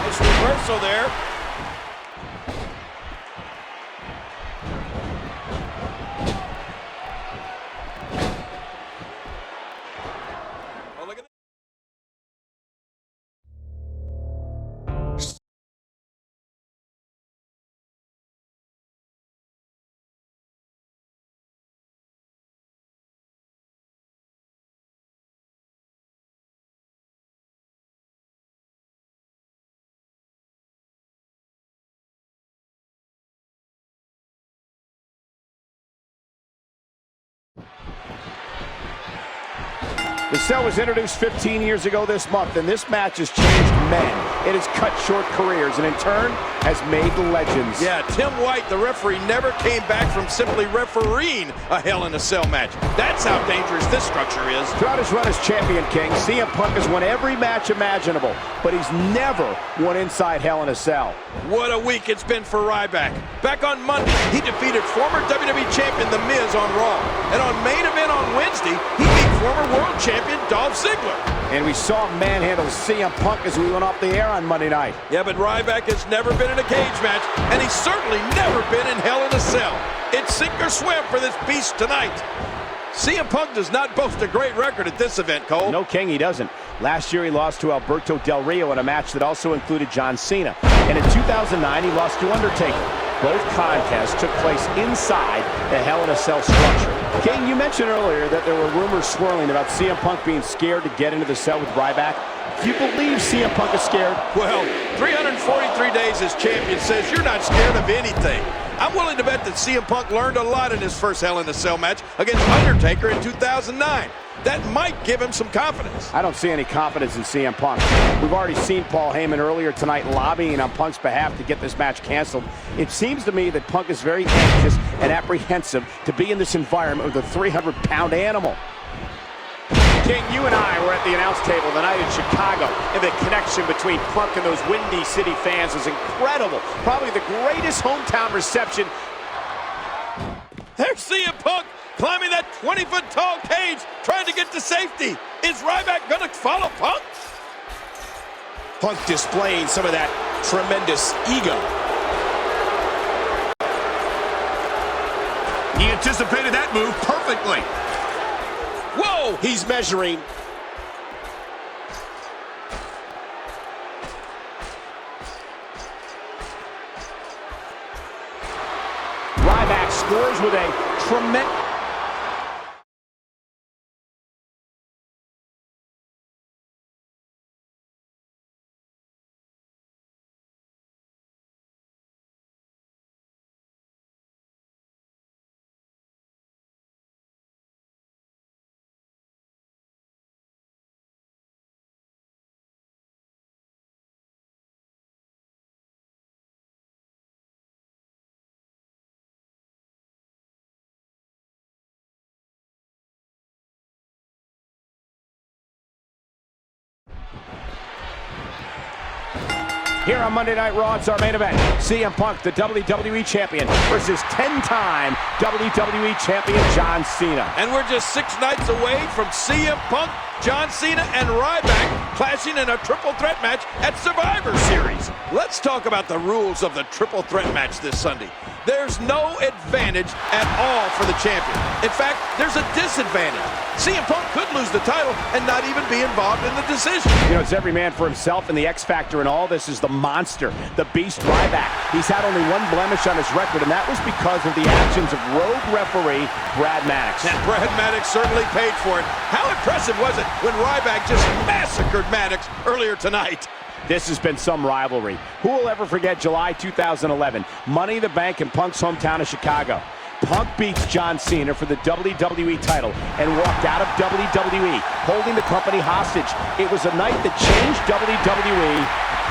Nice reversal there. The cell was introduced 15 years ago this month, and this match has changed men. It has cut short careers, and in turn, has made legends. Yeah, Tim White, the referee, never came back from simply refereeing a Hell in a Cell match. That's how dangerous this structure is. Throughout his run as champion, King, CM Punk has won every match imaginable, but he's never won inside Hell in a Cell. What a week it's been for Ryback. Back on Monday, he defeated former WWE champion The Miz on Raw. And on Main Event on Wednesday, he beat former world champion Dolph Ziggler. And we saw him manhandle CM Punk as we went off the air on Monday night. Yeah, but Ryback has never been in a cage match, and he's certainly never been in Hell in a Cell. It's sink or swim for this beast tonight. CM Punk does not boast a great record at this event, Cole. No, King, he doesn't. Last year, he lost to Alberto Del Rio in a match that also included John Cena. And in 2009, he lost to Undertaker. Both contests took place inside the Hell in a Cell structure. King, you mentioned earlier that there were rumors swirling about CM Punk being scared to get into the cell with Ryback. Do you believe CM Punk is scared? Well, 343 days as champion says you're not scared of anything. I'm willing to bet that CM Punk learned a lot in his first Hell in a Cell match against Undertaker in 2009. That might give him some confidence. I don't see any confidence in CM Punk. We've already seen Paul Heyman earlier tonight lobbying on Punk's behalf to get this match canceled. It seems to me that Punk is very anxious and apprehensive to be in this environment with a 300-pound animal. King, you and I were at the announce table the night in Chicago, and the connection between Punk and those Windy City fans was incredible. Probably the greatest hometown reception. There's CM Punk climbing that 20-foot-tall cage, trying to get to safety. Is Ryback going to follow Punk? Punk displaying some of that tremendous ego. He anticipated that move perfectly. Whoa! He's measuring. Ryback scores with a tremendous... Here on Monday Night Raw, it's our main event. CM Punk, the WWE Champion, versus 10-time WWE Champion John Cena. And we're just 6 nights away from CM Punk, John Cena, and Ryback clashing in a triple threat match at Survivor Series. Let's talk about the rules of the triple threat match this Sunday. There's no advantage at all for the champion. In fact, there's a disadvantage. CM Punk could lose the title and not even be involved in the decision. You know, it's every man for himself, and the X factor in all this is the monster, the beast Ryback. He's had only one blemish on his record, and that was because of the actions of rogue referee Brad Maddox. And Brad Maddox certainly paid for it. How impressive was it when Ryback just massacred Maddox earlier tonight? This has been some rivalry. Who will ever forget July 2011? Money in the Bank in Punk's hometown of Chicago. Punk beats John Cena for the WWE title and walked out of WWE, holding the company hostage. It was a night that changed WWE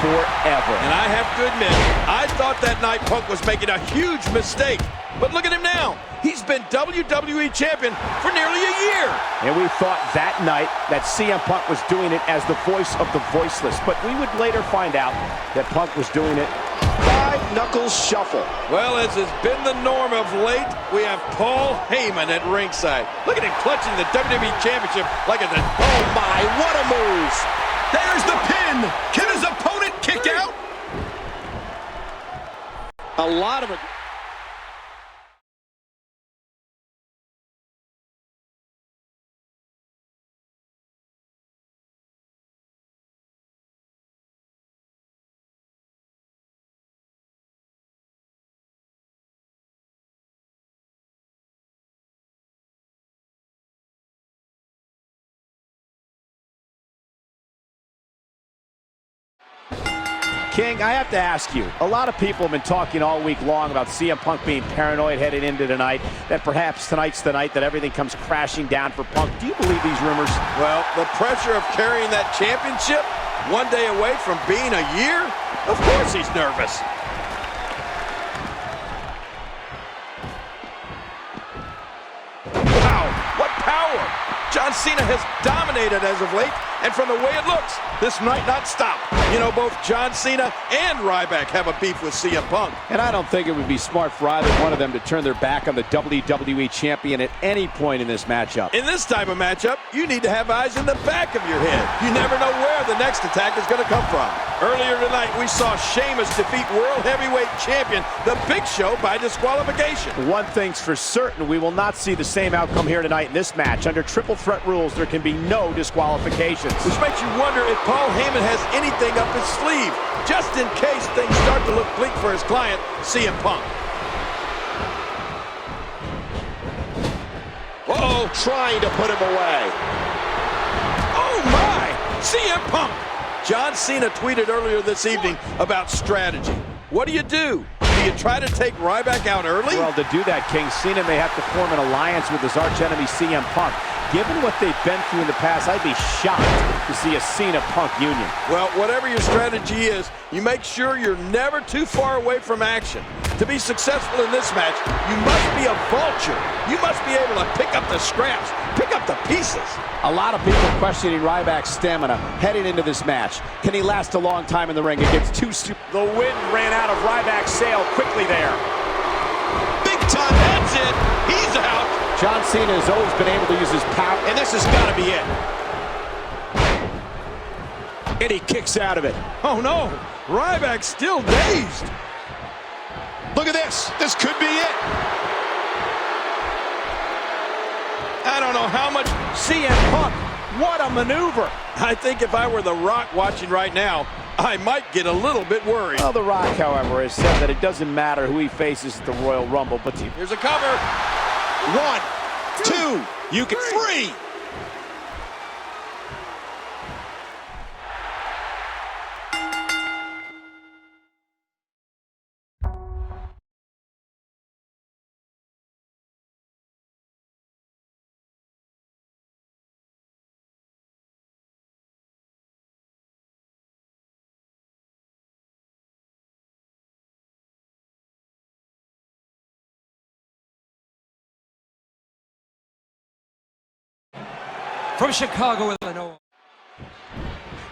forever. And I have to admit, I thought that night Punk was making a huge mistake. But look at him now. He's been WWE Champion for nearly a year. And we thought that night that CM Punk was doing it as the voice of the voiceless. But we would later find out that Punk was doing it. 5 knuckles shuffle. Well, as has been the norm of late, we have Paul Heyman at ringside. Look at him clutching the WWE Championship like it's a... Oh my, what a move. There's the pin. Can his opponent kick out? A lot of it. King, I have to ask you, a lot of people have been talking all week long about CM Punk being paranoid headed into tonight, that perhaps tonight's the night that everything comes crashing down for Punk. Do you believe these rumors? Well, the pressure of carrying that championship 1 day away from being a year? Of course he's nervous. Wow, what power! John Cena has dominated as of late, and from the way it looks, this might not stop. You know, both John Cena and Ryback have a beef with CM Punk. And I don't think it would be smart for either one of them to turn their back on the WWE Champion at any point in this matchup. In this type of matchup, you need to have eyes in the back of your head. You never know where the next attack is going to come from. Earlier tonight, we saw Sheamus defeat World Heavyweight Champion The Big Show by disqualification. One thing's for certain, we will not see the same outcome here tonight in this match. Under triple threat rules, there can be no disqualifications. Which makes you wonder if Paul Heyman has anything up his sleeve, just in case things start to look bleak for his client, CM Punk. Uh-oh, trying to put him away. Oh my! CM Punk! John Cena tweeted earlier this evening about strategy. What do? Do you try to take Ryback out early? Well, to do that, King, Cena may have to form an alliance with his archenemy CM Punk. given what they've been through in the past, I'd be shocked to see a Cena-Punk union. Well, whatever your strategy is, you make sure you're never too far away from action. To be successful in this match, you must be a vulture. You must be able to pick up the scraps, pick up the pieces. A lot of people questioning Ryback's stamina heading into this match. Can he last a long time in the ring against two super... The wind ran out of Ryback's sail quickly there. Big time, that's it. He's out. John Cena has always been able to use his power. And this has got to be it. And he kicks out of it. Oh no, Ryback's still dazed. Look at this. This could be it. I don't know how much. CM Punk, what a maneuver. I think if I were The Rock watching right now, I might get a little bit worried. Well, The Rock, however, has said that it doesn't matter who he faces at the Royal Rumble, but here's a cover. 1, 2, you can 3. From Chicago, Illinois.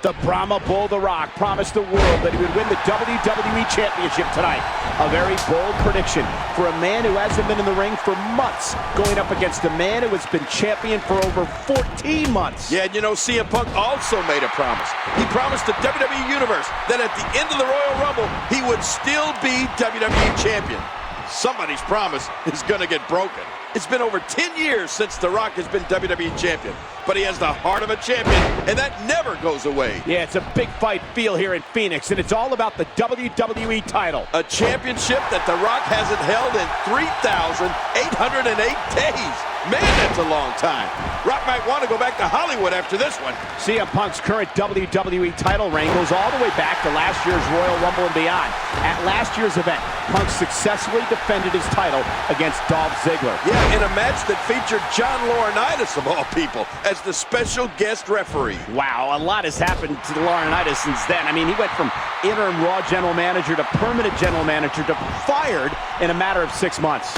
the Brahma Bull, The Rock, promised the world that he would win the WWE Championship tonight. A very bold prediction for a man who hasn't been in the ring for months, going up against a man who has been champion for over 14 months. Yeah, and you know, CM Punk also made a promise. He promised the WWE Universe that at the end of the Royal Rumble, he would still be WWE Champion. Somebody's promise is going to get broken. It's been over 10 years since The Rock has been WWE Champion, but he has the heart of a champion, and that never goes away. Yeah, it's a big fight feel here in Phoenix, and it's all about the WWE title. A championship that The Rock hasn't held in 3,808 days. Man, that's a long time. Rock might want to go back to Hollywood after this one. CM Punk's current WWE title reign goes all the way back to last year's Royal Rumble and beyond. At last year's event, Punk successfully defended his title against Dolph Ziggler. Yeah, in a match that featured John Laurinaitis, of all people, as the special guest referee. Wow, a lot has happened to Laurinaitis since then. I mean, he went from interim Raw general manager to permanent general manager to fired in a matter of 6 months.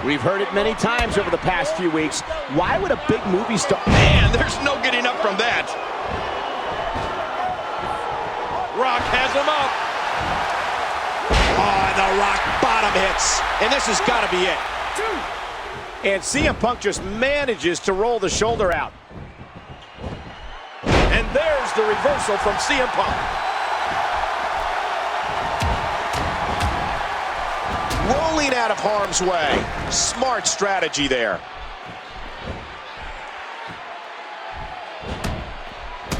We've heard it many times over the past few weeks. Why would a big movie star... Man, there's no getting up from that. Rock has him up. Oh, and The Rock bottom hits. And this has got to be it. And CM Punk just manages to roll the shoulder out. And there's the reversal from CM Punk. Rolling out of harm's way. Smart strategy there.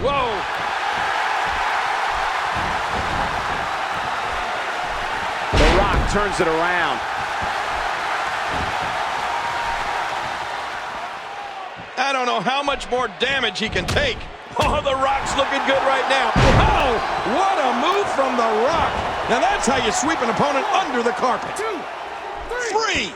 Whoa. The Rock turns it around. I don't know how much more damage he can take. Oh, The Rock's looking good right now. Oh, what a move from The Rock. Now that's how you sweep an opponent under the carpet. 2, 3.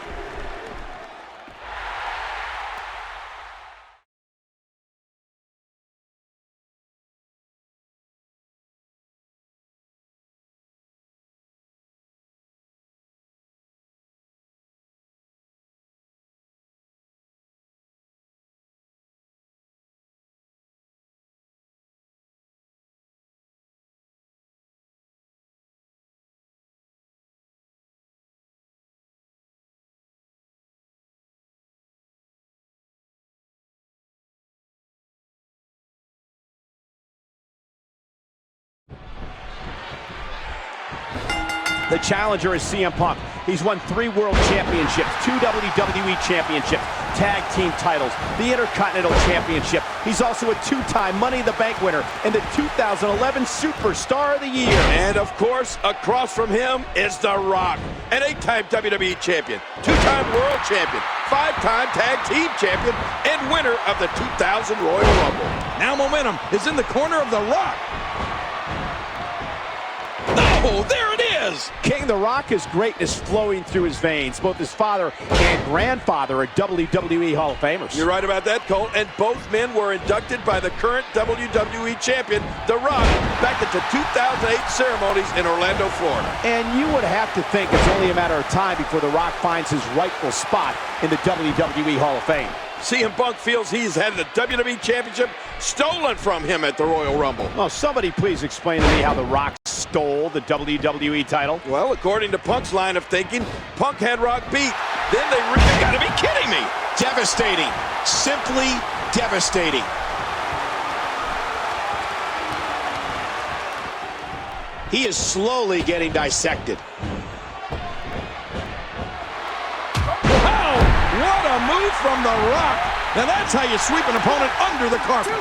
The challenger is CM Punk. He's won 3 World Championships, 2 WWE Championships, Tag Team titles, the Intercontinental Championship. He's also a 2-time Money in the Bank winner and the 2011 Superstar of the Year. And of course, across from him is The Rock, an 8-time WWE Champion, 2-time World Champion, 5-time Tag Team Champion, and winner of the 2000 Royal Rumble. Now momentum is in the corner of The Rock. Oh, there it is! King King, The Rock is greatness flowing through his veins. Both his father and grandfather are WWE Hall of Famers. You're right about that, Cole. And both men were inducted by the current WWE champion, The Rock, back at the 2008 ceremonies in Orlando, Florida. And you would have to think it's only a matter of time before The Rock finds his rightful spot in the WWE Hall of Fame. CM Punk feels he's had the WWE Championship stolen from him at the Royal Rumble. Well, somebody please explain to me how The Rock stole the WWE title. Well, according to Punk's line of thinking, Punk had Rock beat. Then they really got to be kidding me. Devastating. Simply devastating. He is slowly getting dissected. What a move from The Rock. Now that's how you sweep an opponent under the carpet.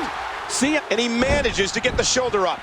See him, and he manages to get the shoulder up.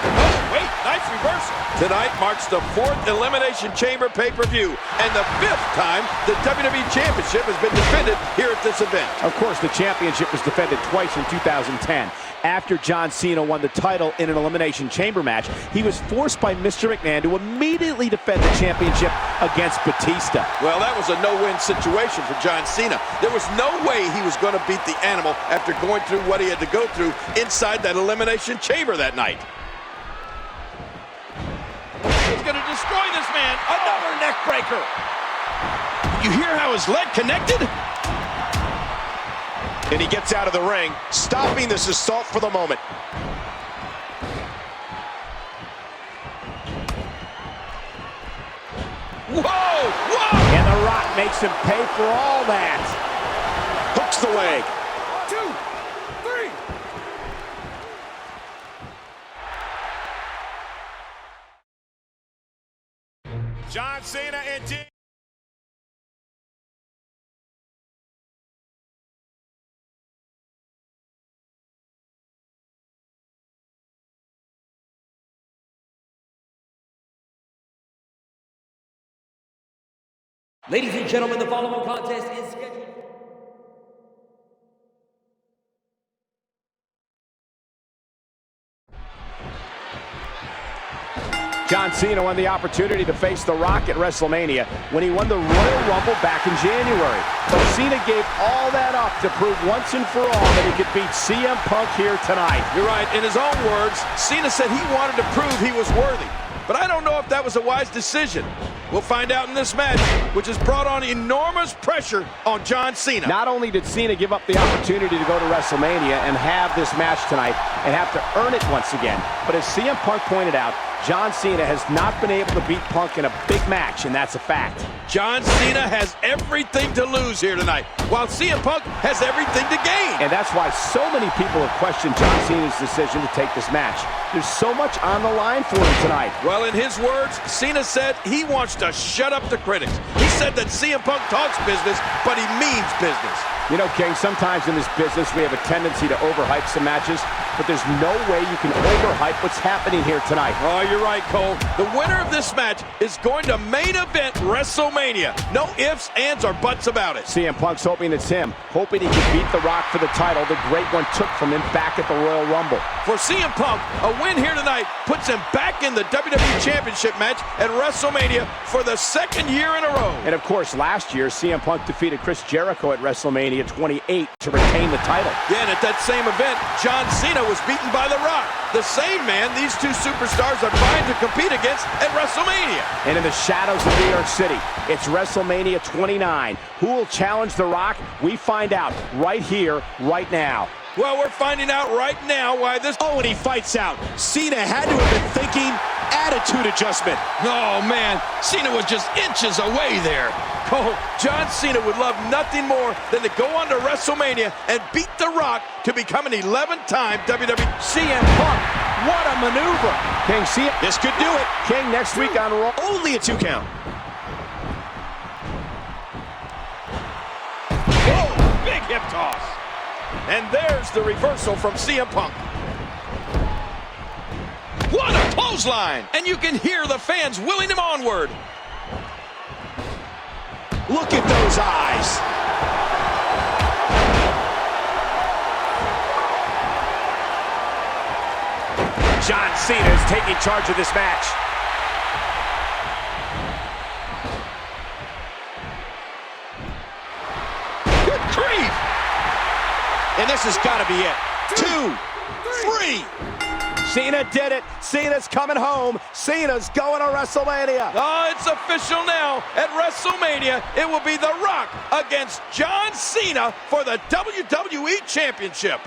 Oh, wait, nice reversal. Tonight marks the 4th Elimination Chamber pay-per-view and the 5th time the WWE Championship has been defended here at this event. Of course, the championship was defended twice in 2010. After John Cena won the title in an Elimination Chamber match, he was forced by Mr. McMahon to immediately defend the championship against Batista. Well, that was a no-win situation for John Cena. There was no way he was going to beat the animal after going through what he had to go through inside that Elimination Chamber that night. He's going to destroy this man. Another neck breaker. You hear how his leg connected? And he gets out of the ring, stopping this assault for the moment. Whoa! Whoa! And The Rock makes him pay for all that. Hooks the leg. 2, 3. John Cena and Ladies and gentlemen, the following contest is scheduled. John Cena won the opportunity to face The Rock at WrestleMania when he won the Royal Rumble back in January. But Cena gave all that up to prove once and for all that he could beat CM Punk here tonight. You're right. In his own words, Cena said he wanted to prove he was worthy. But I don't know if that was a wise decision. We'll find out in this match, which has brought on enormous pressure on John Cena. Not only did Cena give up the opportunity to go to WrestleMania and have this match tonight and have to earn it once again, but as CM Punk pointed out, John Cena has not been able to beat Punk in a big match, and that's a fact. John Cena has everything to lose here tonight, while CM Punk has everything to gain. And that's why so many people have questioned John Cena's decision to take this match. There's so much on the line for him tonight. Well, in his words, Cena said he wants to shut up the critics. He said that CM Punk talks business, but he means business. You know, King, sometimes in this business we have a tendency to overhype some matches, but there's no way you can overhype what's happening here tonight. Oh, you're right, Cole. The winner of this match is going to main event WrestleMania. No ifs, ands, or buts about it. CM Punk's hoping it's him, hoping he can beat The Rock for the title the Great One took from him back at the Royal Rumble. For CM Punk, a win here tonight puts him back in the WWE Championship match at WrestleMania for the 2nd year in a row. And of course, last year, CM Punk defeated Chris Jericho at WrestleMania 28 to retain the title. Yeah, and at that same event, John Cena was beaten by The Rock. The same man these two superstars are vying to compete against at WrestleMania. And in the shadows of New York City, it's WrestleMania 29. Who will challenge The Rock? We find out right here, right now. Well, we're finding out right now why this... Oh, and he fights out. Cena had to have been thinking attitude adjustment. Oh, man. Cena was just inches away there. Oh, John Cena would love nothing more than to go on to WrestleMania and beat The Rock to become an 11-time WWE. CM Punk, what a maneuver. King, see it? This could do it. King, next week on Raw. Only a 2 count. Oh, big hip toss. And there's the reversal from CM Punk. What a clothesline! And you can hear the fans willing him onward. Look at those eyes. John Cena is taking charge of this match. Good grief! And this has got to be it. 2, 3. Cena did it. Cena's coming home. Cena's going to WrestleMania. Oh, it's official now. At WrestleMania, it will be The Rock against John Cena for the WWE Championship.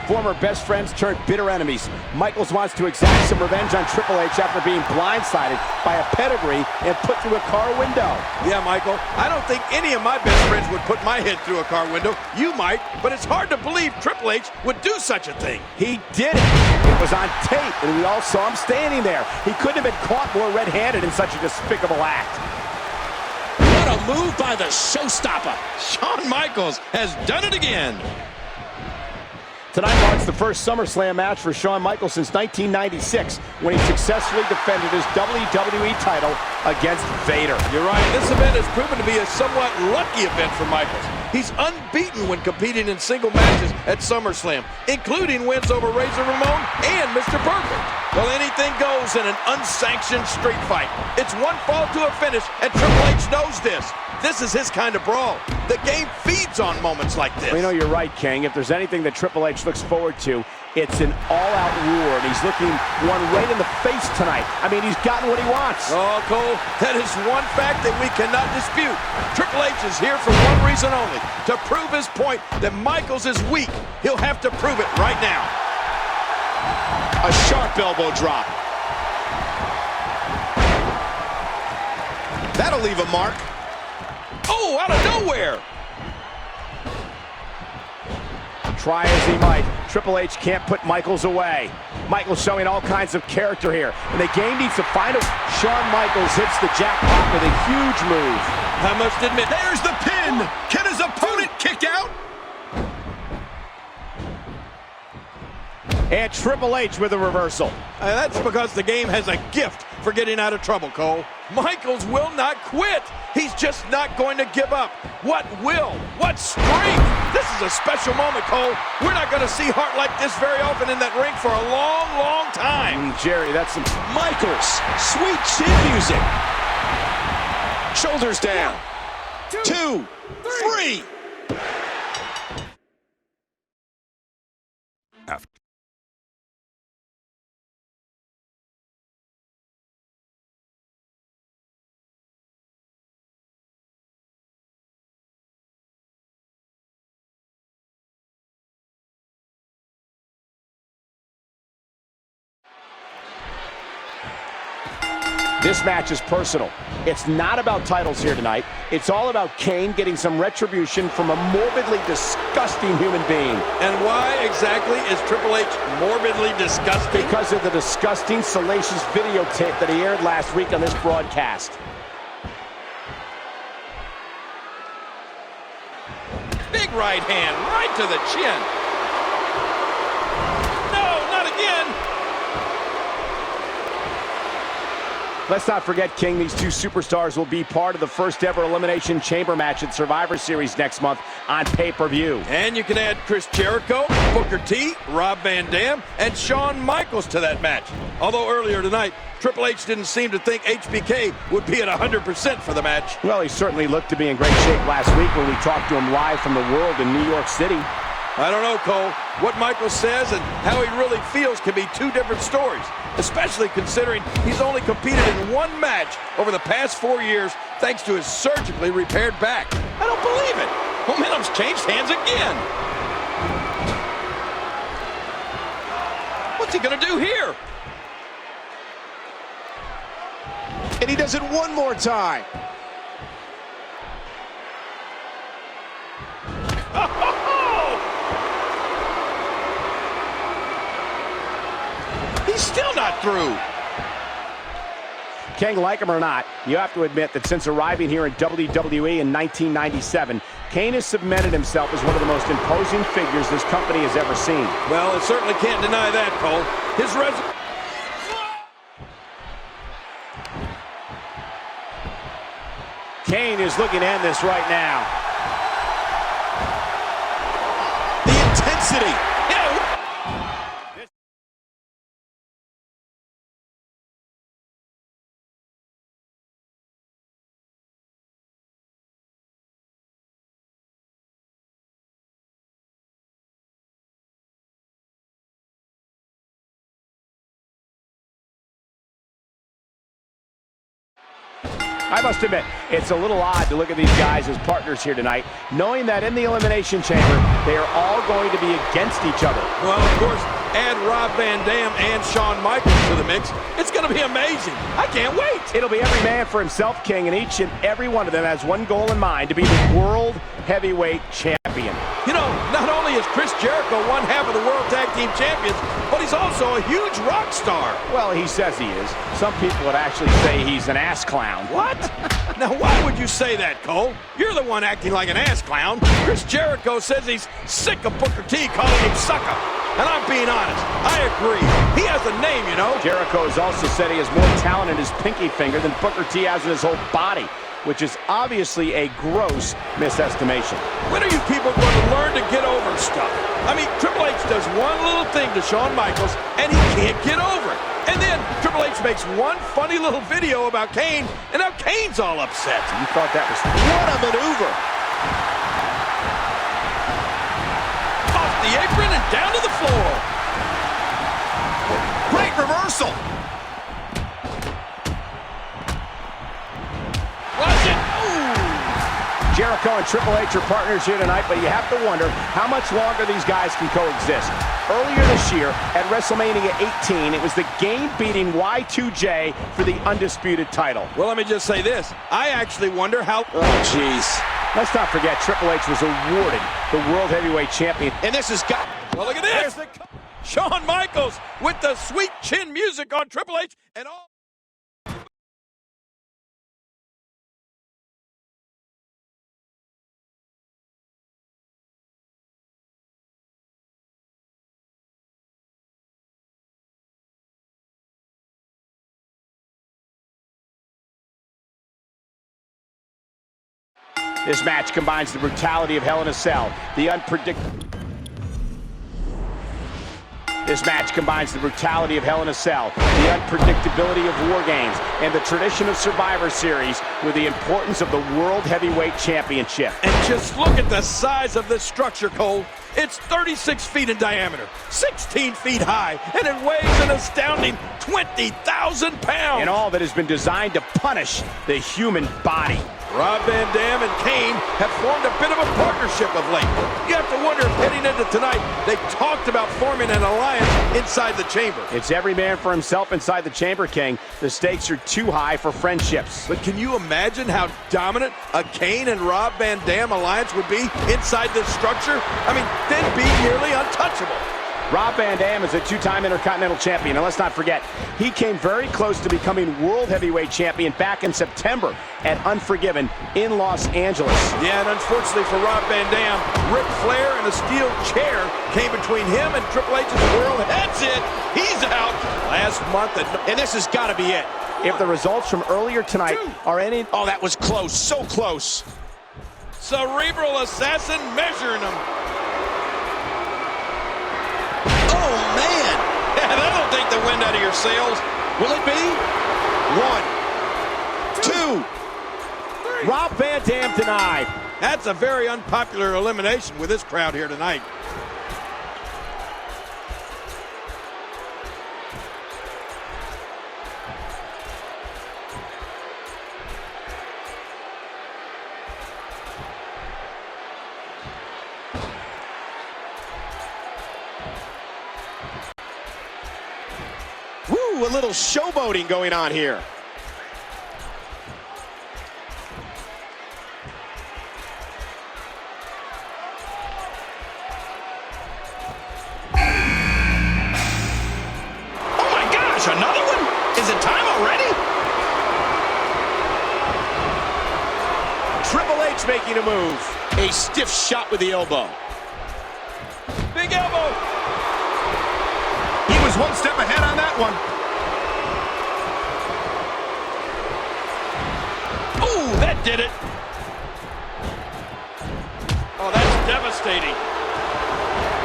Former best friends turned bitter enemies. Michaels wants to exact some revenge on Triple H after being blindsided by a pedigree and put through a car window. Yeah, Michael, I don't think any of my best friends would put my head through a car window. You might, but it's hard to believe Triple H would do such a thing. He did it. It was on tape, and we all saw him standing there. He couldn't have been caught more red-handed in such a despicable act. What a move by the showstopper. Shawn Michaels has done it again. Tonight marks the first SummerSlam match for Shawn Michaels since 1996, when he successfully defended his WWE title against Vader. You're right. This event has proven to be a somewhat lucky event for Michaels. He's unbeaten when competing in single matches at SummerSlam, including wins over Razor Ramon and Mr. Perfect. Well, anything goes in an unsanctioned street fight. It's one fall to a finish, and Triple H knows this. This is his kind of brawl. The game feeds on moments like this. Well, you know, you're right, King. If there's anything that Triple H looks forward to, it's an all-out war, and he's looking one right in the face tonight. I mean, he's gotten what he wants. Oh, Cole, that is one fact that we cannot dispute. Triple H is here for one reason only, to prove his point that Michaels is weak. He'll have to prove it right now. A sharp elbow drop. That'll leave a mark. Oh, out of nowhere. Try as he might, Triple H can't put Michaels away. Michaels showing all kinds of character here, and the game needs to find a... Shawn Michaels hits the jackpot with a huge move. I must admit, There's the pin. Can his opponent kick out? And Triple H with a reversal. That's because the game has a gift for getting out of trouble, Cole. Michaels will not quit. He's just not going to give up. What will? What strength? This is a special moment, Cole. We're not going to see heart like this very often in that ring for a long, long time. Jerry, that's some... Michaels, sweet chin music. Shoulders down. 2, 3. This match is personal. It's not about titles here tonight. It's all about Kane getting some retribution from a morbidly disgusting human being. And why exactly is Triple H morbidly disgusting? Because of the disgusting, salacious videotape that he aired last week on this broadcast. Big right hand, right to the chin. No, not again. Let's not forget, King, these two superstars will be part of the first ever Elimination Chamber match at Survivor Series next month on pay-per-view. And you can add Chris Jericho, Booker T, Rob Van Dam, and Shawn Michaels to that match. Although earlier tonight, Triple H didn't seem to think HBK would be at 100% for the match. Well, he certainly looked to be in great shape last week when we talked to him live from the World in New York City. I don't know, Cole. What Michaels says and how he really feels can be two different stories, especially considering he's only competed in one match over the past 4 years thanks to his surgically repaired back. I don't believe it. Momentum's changed hands again. What's he going to do here? And he does it one more time. He's still not through. King, like him or not, you have to admit that since arriving here in WWE in 1997, Kane has cemented himself as one of the most imposing figures this company has ever seen. Well, it certainly can't deny that, Cole. His resume... Kane is looking to end this right now. The intensity. I must admit, it's a little odd to look at these guys as partners here tonight, knowing that in the Elimination Chamber, they are all going to be against each other. Well, of course, add Rob Van Dam and Shawn Michaels to the mix. It's going to be amazing. I can't wait. It'll be every man for himself, King, and each and every one of them has one goal in mind: to be the World Heavyweight Champion. You know, not only is Chris Jericho one half of the World Tag Team Champions, but he's also a huge rock star. Well, he says he is. Some people would actually say he's an ass clown. What? Now, why would you say that, Cole? You're the one acting like an ass clown. Chris Jericho says he's sick of Booker T calling him sucker. And I'm being honest, I agree. He has a name, you know. Jericho has also said he has more talent in his pinky finger than Booker T has in his whole body, which is obviously a gross misestimation. When are you people going to learn to get over stuff? I mean, Triple H does one little thing to Shawn Michaels, and he can't get over it. And then Triple H makes one funny little video about Kane, and now Kane's all upset. You thought that was... What a maneuver. Off the apron and down to the floor. Great reversal. Watch it. Ooh. Jericho and Triple H are partners here tonight, but you have to wonder how much longer these guys can coexist. Earlier this year, at Wrestlemania 18, it was the game-beating Y2J for the undisputed title. Well, let me just say this. I actually wonder how... Oh, jeez. Let's not forget, Triple H was awarded the World Heavyweight Champion. And this has got... Well, look at this. Shawn Michaels with the sweet chin music on Triple H and all... This match combines the brutality of Hell in a Cell, the unpredictable... This match combines the brutality of Hell in a Cell, the unpredictability of War Games, and the tradition of Survivor Series with the importance of the World Heavyweight Championship. And just look at the size of this structure, Cole. It's 36 feet in diameter, 16 feet high, and it weighs an astounding 20,000 pounds. And all that has been designed to punish the human body. Rob Van Dam and Kane have formed a bit of a partnership of late. You have to wonder if heading into tonight, they talked about forming an alliance inside the chamber. It's every man for himself inside the chamber, King. The stakes are too high for friendships. But can you imagine how dominant a Kane and Rob Van Dam alliance would be inside this structure? I mean, they'd be nearly untouchable. Rob Van Dam is a two-time Intercontinental Champion, and let's not forget, he came very close to becoming World Heavyweight Champion back in September at Unforgiven in Los Angeles. Yeah, and unfortunately for Rob Van Dam, Ric Flair and a steel chair came between him and Triple H's world. That's it. He's out last month. And this has got to be it. If the results from earlier tonight are any... Oh, that was close. So close. Cerebral assassin measuring him. Oh, man. Yeah, that'll take the wind out of your sails. Will it be? 1, 2. Rob Van Dam denied. That's a very unpopular elimination with this crowd here tonight. Woo, a little showboating going on here. Oh my gosh, another one? Is it time already? White's making a move. A stiff shot with the elbow. Big elbow. He was one step ahead on that one. Ooh, that did it. Oh, that's devastating.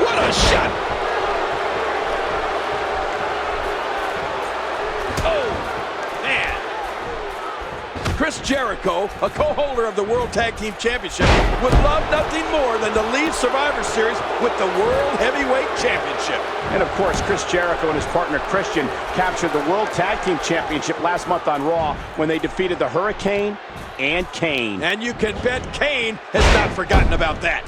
What a shot. Oh, man. Chris Jericho, a co-holder of the World Tag Team Championship, would love nothing more than to leave Survivor Series with the World Heavyweight Championship. And of course, Chris Jericho and his partner Christian captured the World Tag Team Championship last month on Raw when they defeated the Hurricane and Kane. And you can bet Kane has not forgotten about that.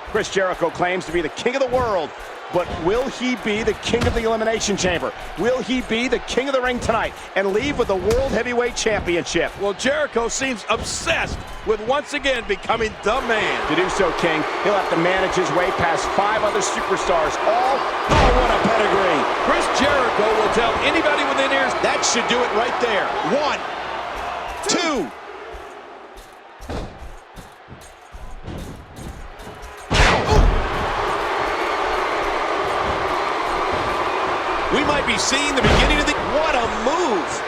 Chris Jericho claims to be the king of the world, but will he be the king of the Elimination Chamber? Will he be the king of the ring tonight and leave with the World Heavyweight Championship? Well, Jericho seems obsessed with once again becoming the man. To do so, King, he'll have to manage his way past 5 other superstars, all, oh, what a pedigree. Chris Jericho will tell anybody within ears, That should do it right there. 1, 2. We might be seeing the beginning of the... What a move!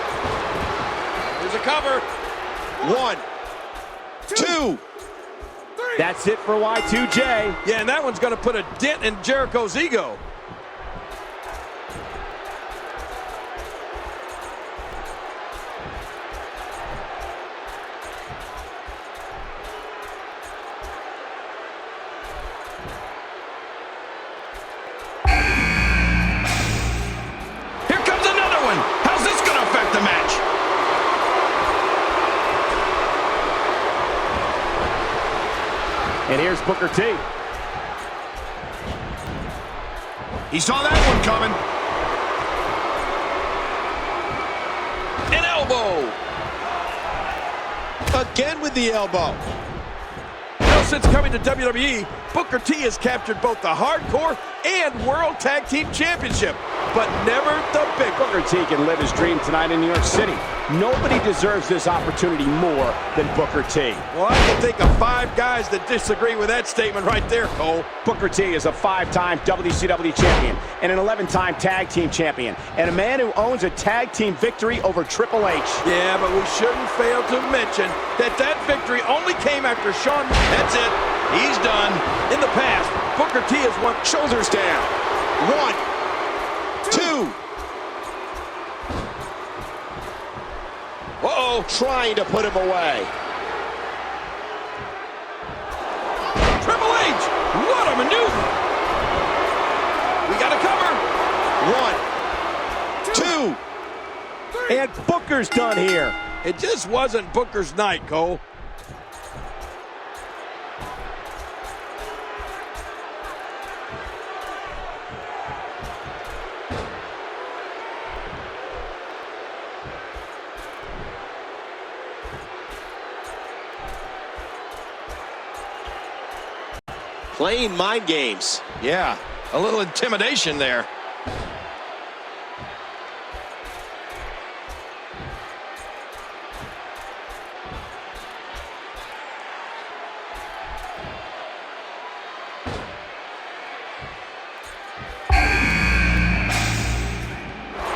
there's a cover. 1, 2. That's it for Y2J. Yeah, and that one's going to put a dent in Jericho's ego. Here comes another one. How's this going to affect the match? And here's Booker T. He saw that one coming. An elbow. Again with the elbow. Now, since coming to WWE, Booker T has captured both the Hardcore and World Tag Team Championship, but never the big one. Booker T can live his dream tonight in New York City. Nobody deserves this opportunity more than Booker T. Well, I can think of 5 guys that disagree with that statement right there, Cole. Booker T is a 5-time WCW champion and an 11-time tag team champion, and a man who owns a tag team victory over Triple H. Yeah, but we shouldn't fail to mention that victory only came after Shawn. That's it. He's done. In the past, Booker T has won. Shoulders down. 1, 2. Uh-oh. Trying to put him away. Triple H. What a maneuver. We got a cover. 1, 2. And Booker's done here. It just wasn't Booker's night, Cole. Playing mind games. Yeah, a little intimidation there.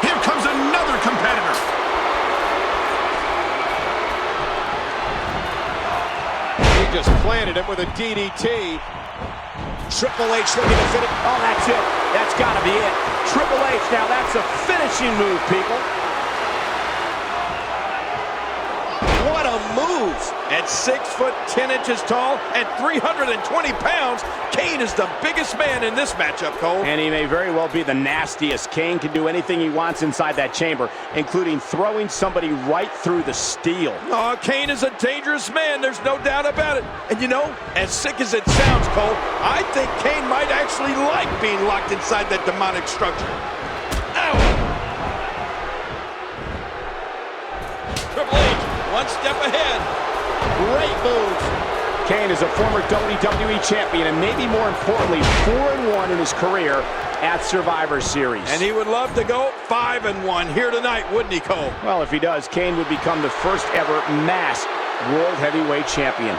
Here comes another competitor. He just planted him with a DDT. Triple H looking to finish. Oh, that's it. That's got to be it. Triple H, now that's a finishing move, people. What a move. At 6 foot 10 inches tall and 320 pounds, Kane is the biggest man in this matchup, Cole. And he may very well be the nastiest. Kane can do anything he wants inside that chamber, including throwing somebody right through the steel. Oh, Kane is a dangerous man, there's no doubt about it. And you know, as sick as it sounds, Cole, I think Kane might actually like being locked inside that demonic structure. Ow! Triple H, one step ahead. Great move. Kane is a former WWE champion and maybe more importantly, 4-1 in his career at Survivor Series. And he would love to go 5-1 here tonight, wouldn't he, Cole? Well, if he does, Kane would become the first ever masked World Heavyweight Champion.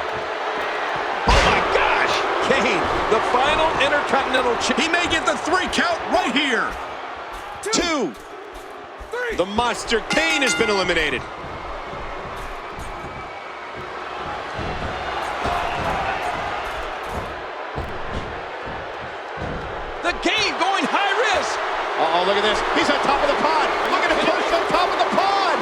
Kane, the final Intercontinental Champion. He may get the 3 count right here. 2. The Monster Kane has been eliminated. The Kane going high risk. Uh-oh, look at this. He's on top of the pod. Look at him push on top of the pod.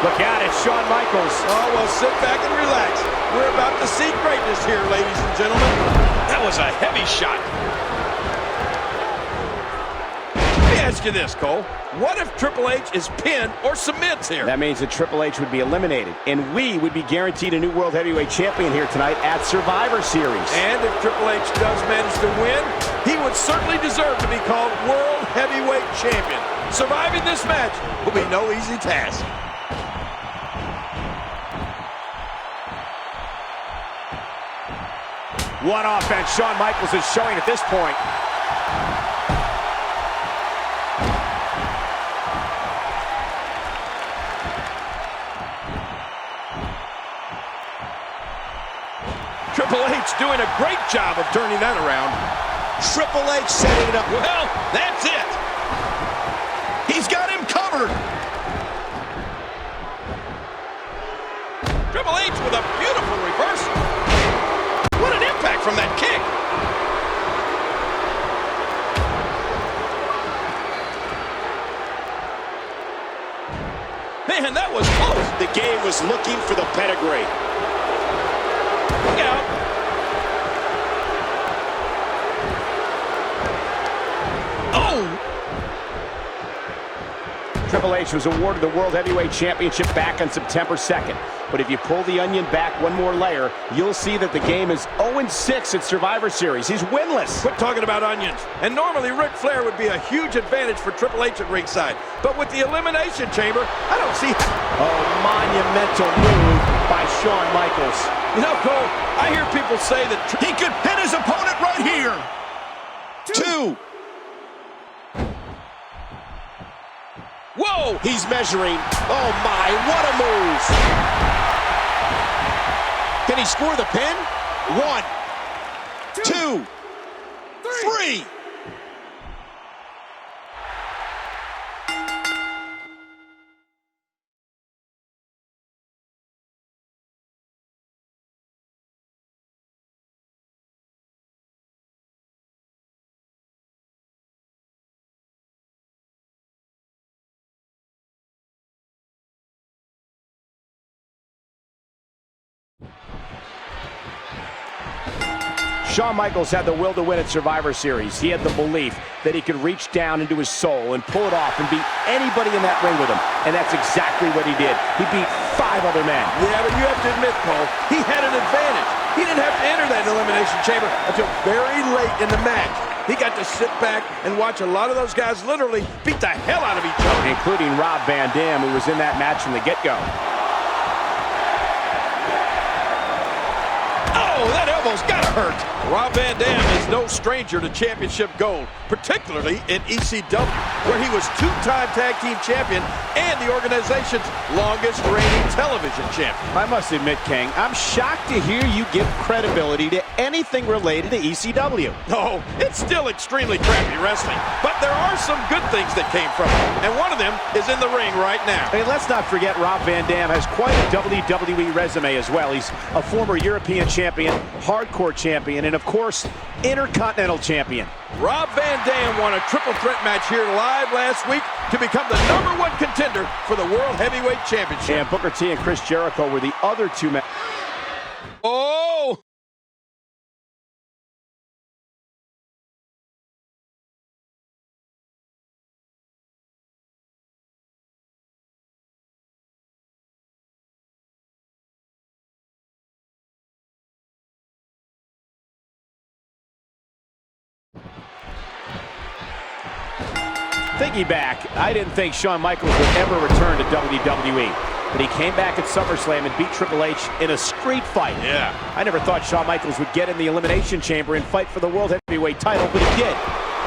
Look out, it's Shawn Michaels. Oh, well, sit back and relax. We're about to see greatness here, ladies and gentlemen. That was a heavy shot. Let me ask you this, Cole. What if Triple H is pinned or submits here? That means that Triple H would be eliminated, and we would be guaranteed a new World Heavyweight Champion here tonight at Survivor Series. And if Triple H does manage to win, he would certainly deserve to be called World Heavyweight Champion. Surviving this match will be no easy task. What offense Shawn Michaels is showing at this point. Triple H doing a great job of turning that around. Triple H setting it up. Well, that's it. He's got him covered. Triple H with a beautiful reversal. What an impact from that kick. Man, that was close. The game was looking for the pedigree. Look out. Oh! Triple H was awarded the World Heavyweight Championship back on September 2nd. But if you pull the onion back one more layer, you'll see that the game is 0-6 at Survivor Series. He's winless. Quit talking about onions. And normally Ric Flair would be a huge advantage for Triple H at ringside. But with the Elimination Chamber, I don't see... Oh, monumental move by Shawn Michaels. You know, Cole, I hear people say that... He could pin his opponent right here. 2. Whoa! He's measuring. Oh, my, what a move. Can he score the pin? 1, 2, 3. Shawn Michaels had the will to win at Survivor Series. He had the belief that he could reach down into his soul and pull it off and beat anybody in that ring with him. And that's exactly what he did. He beat 5 other men. Yeah, but you have to admit, Cole, he had an advantage. He didn't have to enter that Elimination Chamber until very late in the match. He got to sit back and watch a lot of those guys literally beat the hell out of each other. Including Rob Van Dam, who was in that match from the get-go. Oh, that elbow's gotta hurt. Rob Van Dam is no stranger to championship gold, particularly in ECW, where he was 2-time tag team champion and the organization's longest reigning television champion. I must admit, King, I'm shocked to hear you give credibility to anything related to ECW. No, it's still extremely crappy wrestling, but there are some good things that came from it, and one of them is in the ring right now. Hey, let's not forget Rob Van Dam has quite a WWE resume as well. He's a former European champion, hardcore champion, and of course, Intercontinental champion. Rob Van Dam won a triple threat match here live last week to become the #1 contender for the World Heavyweight Championship. And Booker T and Chris Jericho were the other 2 men. Oh! Thinking back, I didn't think Shawn Michaels would ever return to WWE. But he came back at SummerSlam and beat Triple H in a street fight. Yeah. I never thought Shawn Michaels would get in the Elimination Chamber and fight for the World Heavyweight title, but he did.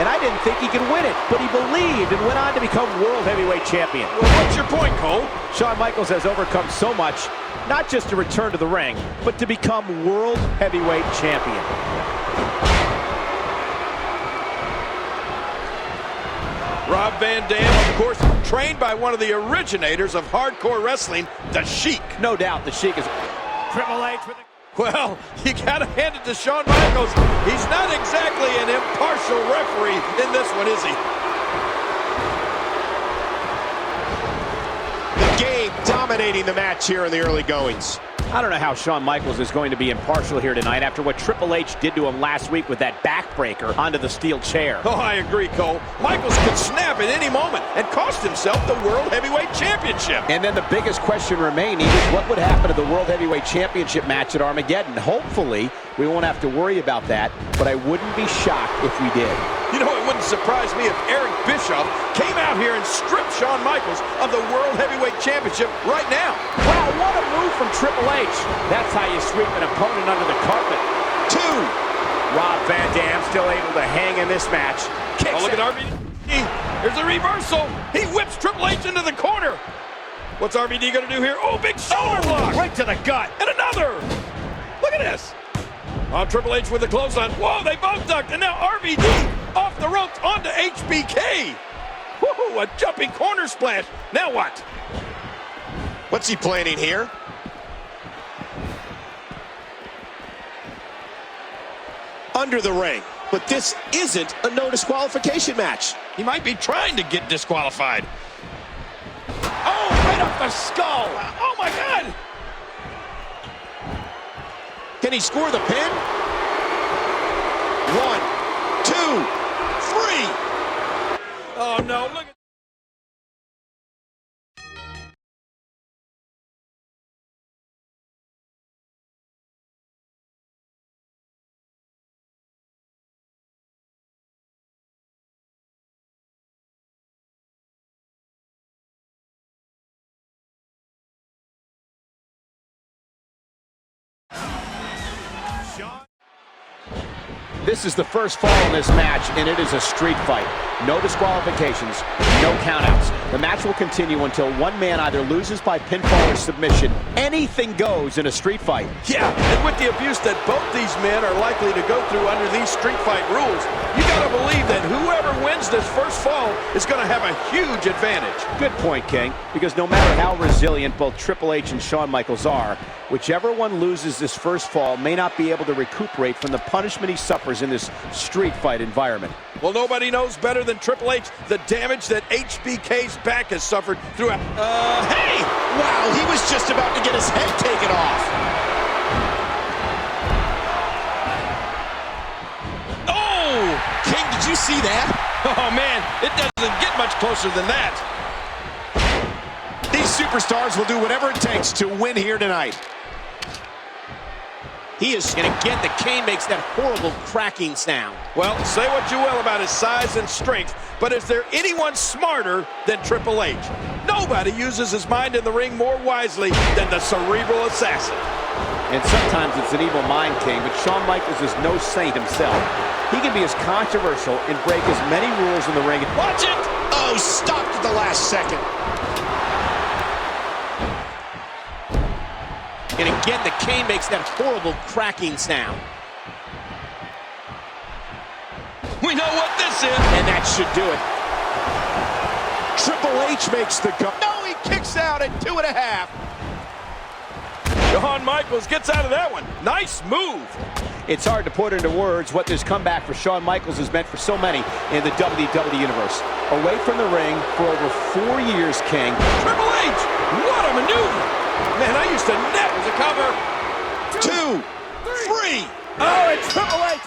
And I didn't think he could win it, but he believed and went on to become World Heavyweight Champion. Well, what's your point, Cole? Shawn Michaels has overcome so much, not just to return to the ring, but to become World Heavyweight Champion. Rob Van Dam, of course, trained by one of the originators of hardcore wrestling, the Sheik. No doubt, the Sheik is Triple H with the... Well, you gotta hand it to Shawn Michaels. He's not exactly an impartial referee in this one, is he? The game dominating the match here in the early goings. I don't know how Shawn Michaels is going to be impartial here tonight after what Triple H did to him last week with that backbreaker onto the steel chair. Oh, I agree, Cole. Michaels could snap at any moment and cost himself the World Heavyweight Championship. And then the biggest question remaining is what would happen to the World Heavyweight Championship match at Armageddon. Hopefully, we won't have to worry about that, but I wouldn't be shocked if we did. You know, it wouldn't surprise me if Eric Bischoff came out here and stripped Shawn Michaels of the World Heavyweight Championship right now. Wow, what a move from Triple H. That's how you sweep an opponent under the carpet. 2. Rob Van Dam still able to hang in this match. Oh, look at RVD. Here's a reversal. He whips Triple H into the corner. What's RVD going to do here? Oh, big shoulder block. Right to the gut. And another. Look at this. Oh, Triple H with the clothesline. Whoa, they both ducked. And now RVD off the ropes onto HBK. Woo, a jumping corner splash. Now what? What's he planning here? Under the ring. But this isn't a no disqualification match. He might be trying to get disqualified. Oh, right off the skull. Oh, my God. Can he score the pin? 1, 2, 3. Oh, no, look at... This is the first fall in this match, and it is a street fight. No disqualifications, no countouts. The match will continue until one man either loses by pinfall or submission. Anything goes in a street fight. Yeah, and with the abuse that both these men are likely to go through under these street fight rules, you gotta believe that whoever wins this first fall is gonna have a huge advantage. Good point, King, because no matter how resilient both Triple H and Shawn Michaels are, whichever one loses this first fall may not be able to recuperate from the punishment he suffers in this street fight environment. Well, nobody knows better than Triple H the damage that HBK's back has suffered throughout. Hey! Wow, he was just about to get his head taken off. Oh! King, did you see that? Oh, man, it doesn't get much closer than that. These superstars will do whatever it takes to win here tonight. He is, and again, the cane makes that horrible cracking sound. Well, say what you will about his size and strength, but is there anyone smarter than Triple H? Nobody uses his mind in the ring more wisely than the cerebral assassin. And sometimes it's an evil mind, King, but Shawn Michaels is no saint himself. He can be as controversial and break as many rules in the ring. Watch it! Oh, stopped at the last second. And again, the cane makes that horrible cracking sound. We know what this is. And that should do it. Triple H makes the go. No, he kicks out at 2.5. Shawn Michaels gets out of that one. Nice move. It's hard to put into words what this comeback for Shawn Michaels has meant for so many in the WWE Universe. Away from the ring for over 4 years, King. Triple H, what a maneuver. Man, I used to net as a cover. 2, 3. Oh, and Triple H.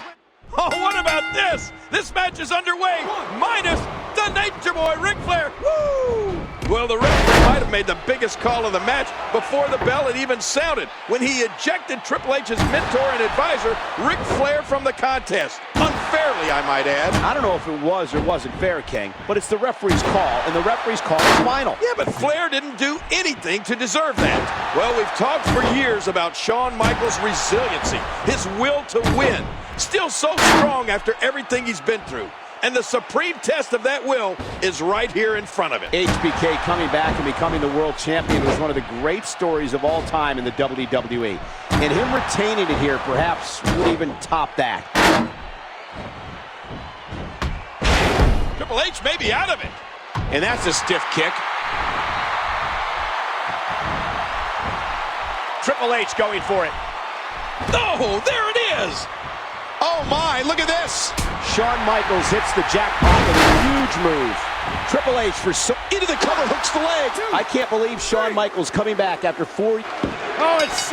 Oh, what about this? This match is underway. Minus the Nature Boy, Ric Flair. Woo! Well, the referee might have made the biggest call of the match before the bell had even sounded, when he ejected Triple H's mentor and advisor, Ric Flair, from the contest. Unfairly, I might add. I don't know if it was or wasn't fair, King, but it's the referee's call, and the referee's call is final. Yeah, but Flair didn't do anything to deserve that. Well, we've talked for years about Shawn Michaels' resiliency, his will to win. Still so strong after everything he's been through. And the supreme test of that will is right here in front of him. HBK coming back and becoming the world champion was one of the great stories of all time in the WWE. And him retaining it here perhaps would even top that. Triple H may be out of it. And that's a stiff kick. Triple H going for it. Oh, there it is. Oh my, look at this. Shawn Michaels hits the jackpot with a huge move. Triple H Into the cover, hooks the leg. I can't believe Shawn Michaels coming back after 4. Oh, it's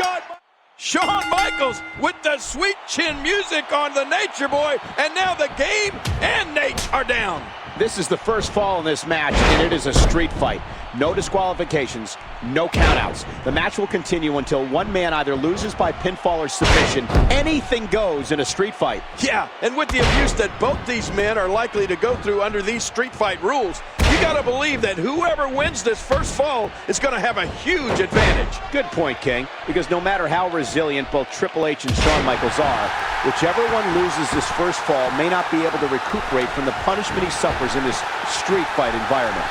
Shawn Michaels with the sweet chin music on the Nature Boy, and now the Game and Nate are down. This is the first fall in this match, and it is a street fight. No disqualifications, no countouts. The match will continue until one man either loses by pinfall or submission. Anything goes in a street fight. Yeah, and with the abuse that both these men are likely to go through under these street fight rules, you gotta believe that whoever wins this first fall is gonna have a huge advantage. Good point, King, because no matter how resilient both Triple H and Shawn Michaels are, whichever one loses this first fall may not be able to recuperate from the punishment he suffers in this street fight environment.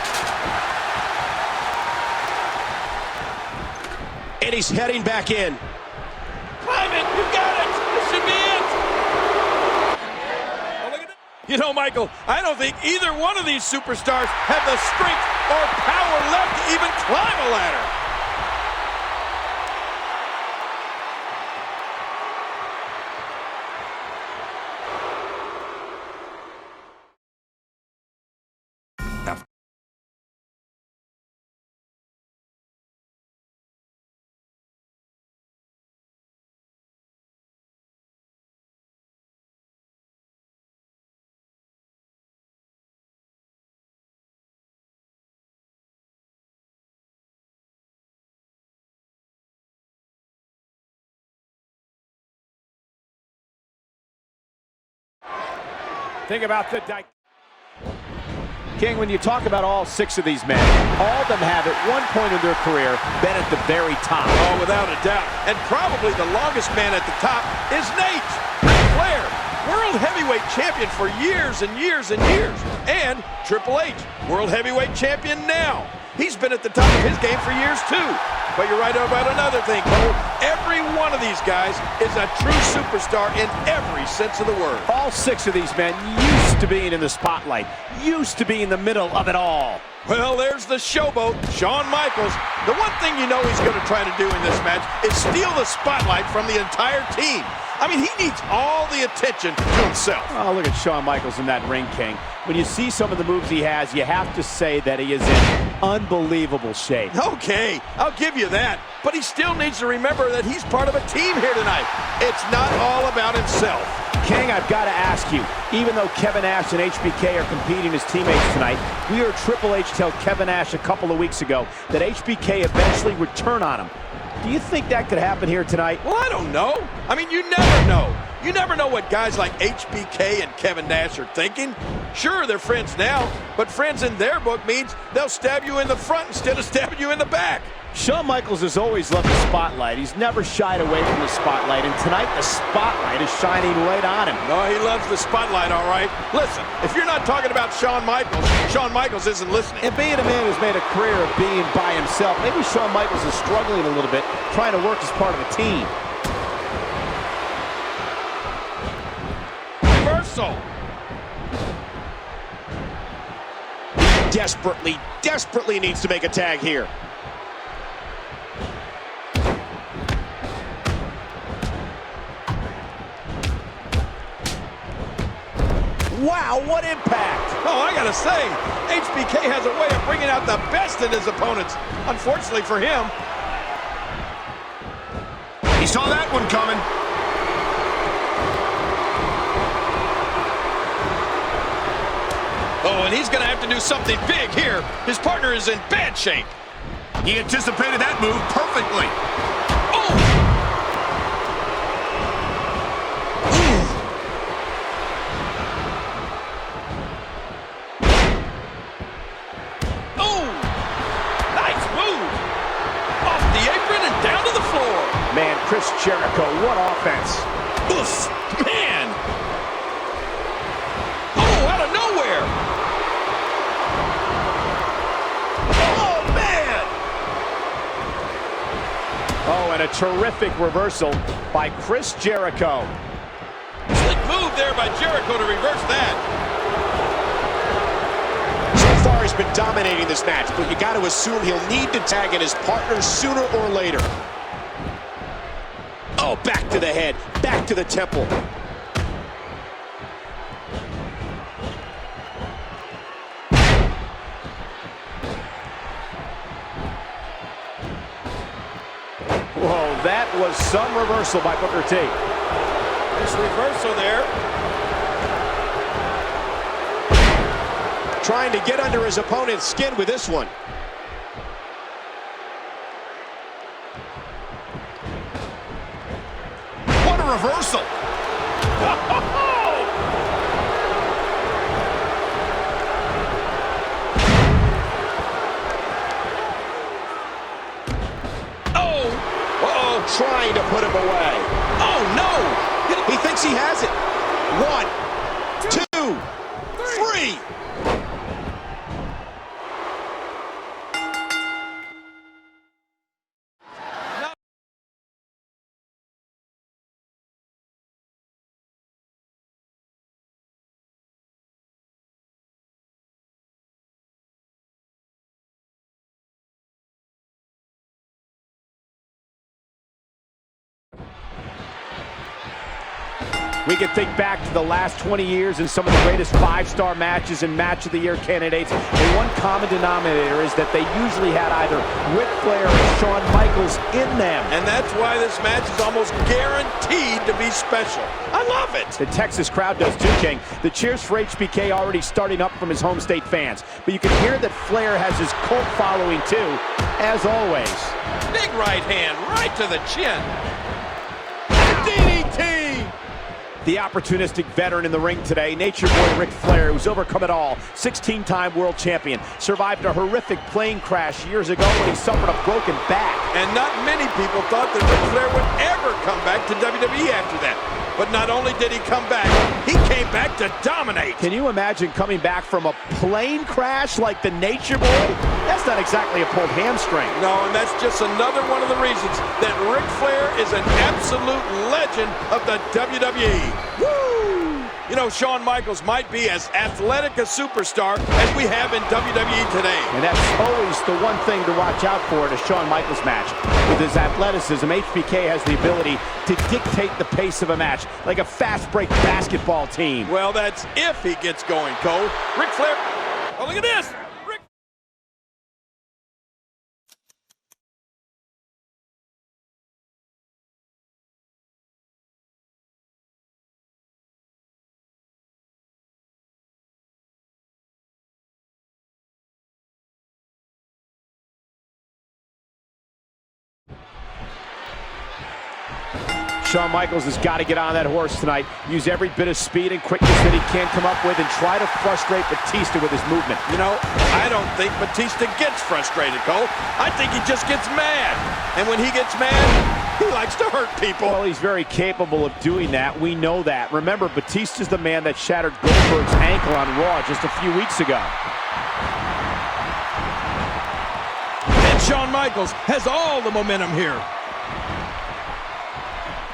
And he's heading back in. Climb it, you got it, this should be it. Oh, look at that. You know, Michael, I don't think either one of these superstars have the strength or power left to even climb a ladder. Think about the King, when you talk about all 6 of these men, all of them have at one point in their career been at the very top. Oh, without a doubt. And probably the longest man at the top is Nate Flair, world heavyweight champion for years and years and years. And Triple H, world heavyweight champion now. He's been at the top of his game for years too. But you're right about another thing, Cole. Every one of these guys is a true superstar in every sense of the word. All 6 of these men used to being in the spotlight, used to be in the middle of it all. Well, there's the showboat, Shawn Michaels. The one thing you know he's going to try to do in this match is steal the spotlight from the entire team. I mean, he needs all the attention to himself. Oh, look at Shawn Michaels in that ring, King. When you see some of the moves he has, you have to say that he is in unbelievable shape. Okay, I'll give you that. But he still needs to remember that he's part of a team here tonight. It's not all about himself. King, I've got to ask you, even though Kevin Nash and HBK are competing as teammates tonight, we heard Triple H tell Kevin Nash a couple of weeks ago that HBK eventually would turn on him. Do you think that could happen here tonight? Well, I don't know. I mean, you never know. You never know what guys like HBK and Kevin Nash are thinking. Sure, they're friends now, but friends in their book means they'll stab you in the front instead of stabbing you in the back. Shawn Michaels has always loved the spotlight. He's never shied away from the spotlight, and tonight the spotlight is shining right on him. No, he loves the spotlight, all right. Listen, if you're not talking about Shawn Michaels isn't listening. And being a man who's made a career of being by himself, maybe Shawn Michaels is struggling a little bit, trying to work as part of a team. Reversal. Desperately needs to make a tag here. Wow, what impact! Oh, I gotta say, HBK has a way of bringing out the best in his opponents. Unfortunately for him. He saw that one coming. Oh, Oh, and he's going to have to do something big here. His partner is in bad shape. He anticipated that move perfectly. Oh! Oh! Nice move! Off the apron and down to the floor. Man, Chris Jericho, what offense. Oof! Man! Oh, out of nowhere! Oh, man! Oh, and a terrific reversal by Chris Jericho. Slick move there by Jericho to reverse that. So far, he's been dominating this match, but you got to assume he'll need to tag in his partner sooner or later. Oh, back to the head, back to the temple. Whoa, that was some reversal by Booker T. This reversal there. Trying to get under his opponent's skin with this one. What a reversal. Trying to put him away. Oh, no! He thinks he has it. 1, 2, 3. We can think back to the last 20 years and some of the greatest five-star matches and Match of the Year candidates. And one common denominator is that they usually had either Ric Flair or Shawn Michaels in them. And that's why this match is almost guaranteed to be special. I love it. The Texas crowd does too, King. The cheers for HBK already starting up from his home state fans. But you can hear that Flair has his cult following too, as always. Big right hand, right to the chin. DDT! The opportunistic veteran in the ring today, Nature Boy Ric Flair, who's overcome it all. 16-time world champion. Survived a horrific plane crash years ago when he suffered a broken back. And not many people thought that Ric Flair would ever come back to WWE after that. But not only did he come back, he came back to dominate. Can you imagine coming back from a plane crash like the Nature Boy? That's not exactly a pulled hamstring. No, and that's just another one of the reasons that Ric Flair is an absolute legend of the WWE. Woo! You know, Shawn Michaels might be as athletic a superstar as we have in WWE today. And that's always the one thing to watch out for in a Shawn Michaels match. With his athleticism, HBK has the ability to dictate the pace of a match, like a fast-break basketball team. Well, that's if he gets going, Cole. Ric Flair, oh, look at this. Shawn Michaels has got to get on that horse tonight, use every bit of speed and quickness that he can come up with, and try to frustrate Batista with his movement. You know, I don't think Batista gets frustrated, Cole. I think he just gets mad. And when he gets mad, he likes to hurt people. Well, he's very capable of doing that. We know that. Remember, Batista's the man that shattered Goldberg's ankle on Raw just a few weeks ago. And Shawn Michaels has all the momentum here.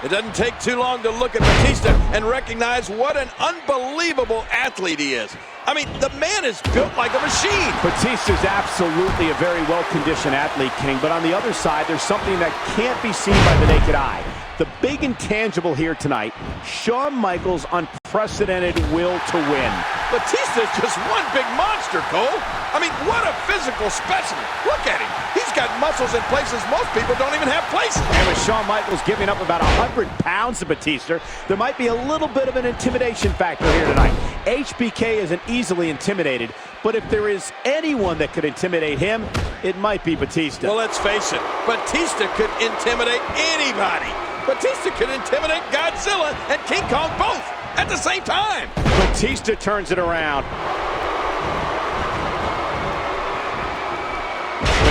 It doesn't take too long to look at Batista and recognize what an unbelievable athlete he is. I mean, the man is built like a machine. Batista's absolutely a very well-conditioned athlete, King, but on the other side, there's something that can't be seen by the naked eye. The big intangible here tonight, Shawn Michaels' unprecedented will to win. Batista's just one big monster, Cole. I mean, what a physical specimen. Look at him. He's got muscles in places most people don't even have places. And with Shawn Michaels giving up about 100 pounds to Batista, there might be a little bit of an intimidation factor here tonight. HBK isn't easily intimidated, but if there is anyone that could intimidate him, it might be Batista. Well, let's face it, Batista could intimidate anybody. Batista could intimidate Godzilla and King Kong both at the same time. Batista turns it around.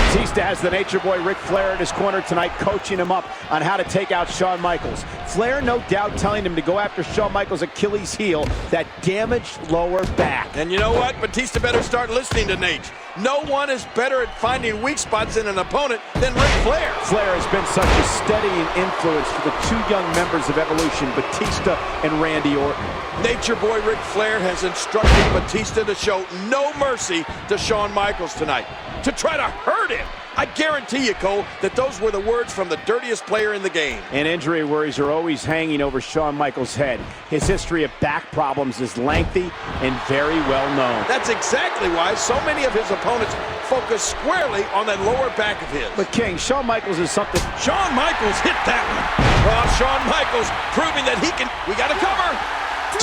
Batista has the Nature Boy Ric Flair in his corner tonight, coaching him up on how to take out Shawn Michaels. Flair, no doubt, telling him to go after Shawn Michaels' Achilles heel, that damaged lower back. And you know what? Batista better start listening to Nate. No one is better at finding weak spots in an opponent than Ric Flair. Flair has been such a steadying influence for the two young members of Evolution, Batista and Randy Orton. Nature Boy Ric Flair has instructed Batista to show no mercy to Shawn Michaels tonight, to try to hurt him. I guarantee you, Cole, that those were the words from the dirtiest player in the game. And injury worries are always hanging over Shawn Michaels' head. His history of back problems is lengthy and very well known. That's exactly why so many of his opponents focus squarely on that lower back of his. But King, Shawn Michaels is something. Shawn Michaels hit that one. Oh, Shawn Michaels proving that he can. We got to cover.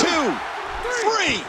2, 3.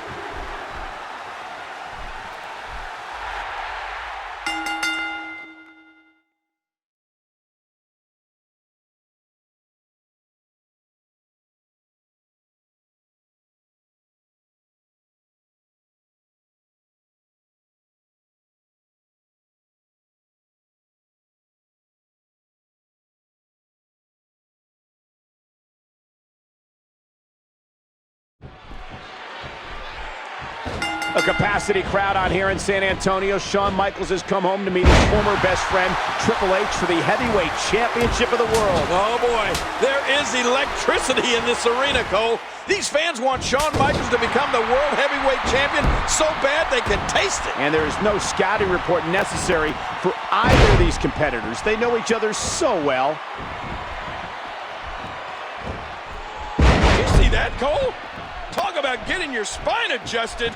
A capacity crowd out here in San Antonio. Shawn Michaels has come home to meet his former best friend, Triple H, for the heavyweight championship of the world. Oh boy, there is electricity in this arena, Cole. These fans want Shawn Michaels to become the world heavyweight champion so bad they can taste it. And there is no scouting report necessary for either of these competitors. They know each other so well. You see that, Cole? Talk about getting your spine adjusted.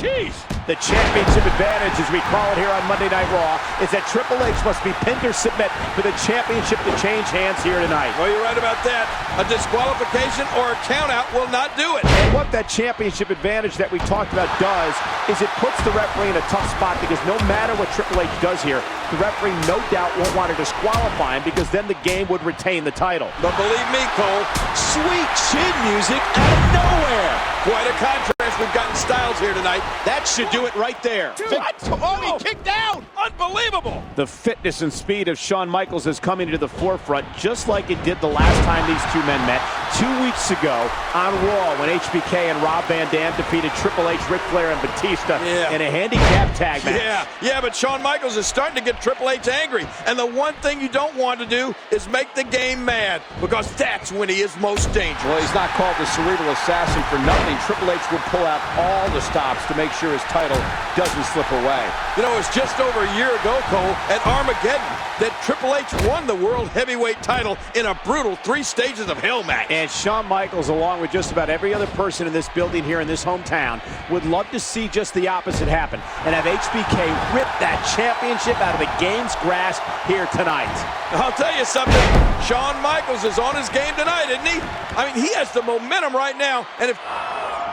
Jeez. The championship advantage, as we call it here on Monday Night Raw, is that Triple H must be pinned or submit for the championship to change hands here tonight. Well, you're right about that. A disqualification or a countout will not do it. And what that championship advantage that we talked about does is it puts the referee in a tough spot, because no matter what Triple H does here, the referee no doubt won't want to disqualify him, because then the game would retain the title. But believe me, Cole, Sweet chin music out of nowhere. quite a contrast we've got in styles here tonight. That should do it right there. What? Oh, he kicked out. Unbelievable. The fitness and speed of Shawn Michaels is coming to the forefront, just like it did the last time these two men met 2 weeks ago on Raw, when HBK and Rob Van Dam defeated Triple H, Ric Flair, and Batista in a handicap tag match. Yeah, but Shawn Michaels is starting to get Triple H angry. And the one thing you don't want to do is make the game mad, because that's when he is most dangerous. Well, he's not called the cerebral assassin for nothing. Triple H will pull out all the stops to make sure his title doesn't slip away. You know, it's just over a year ago, Cole, at Armageddon, that Triple H won the World Heavyweight title in a brutal 3 stages of hell match. And Shawn Michaels, along with just about every other person in this building here in this hometown, would love to see just the opposite happen and have HBK rip that championship out of the game's grasp here tonight. I'll tell you something, Shawn Michaels is on his game tonight, isn't he? I mean, he has the momentum right now, and if...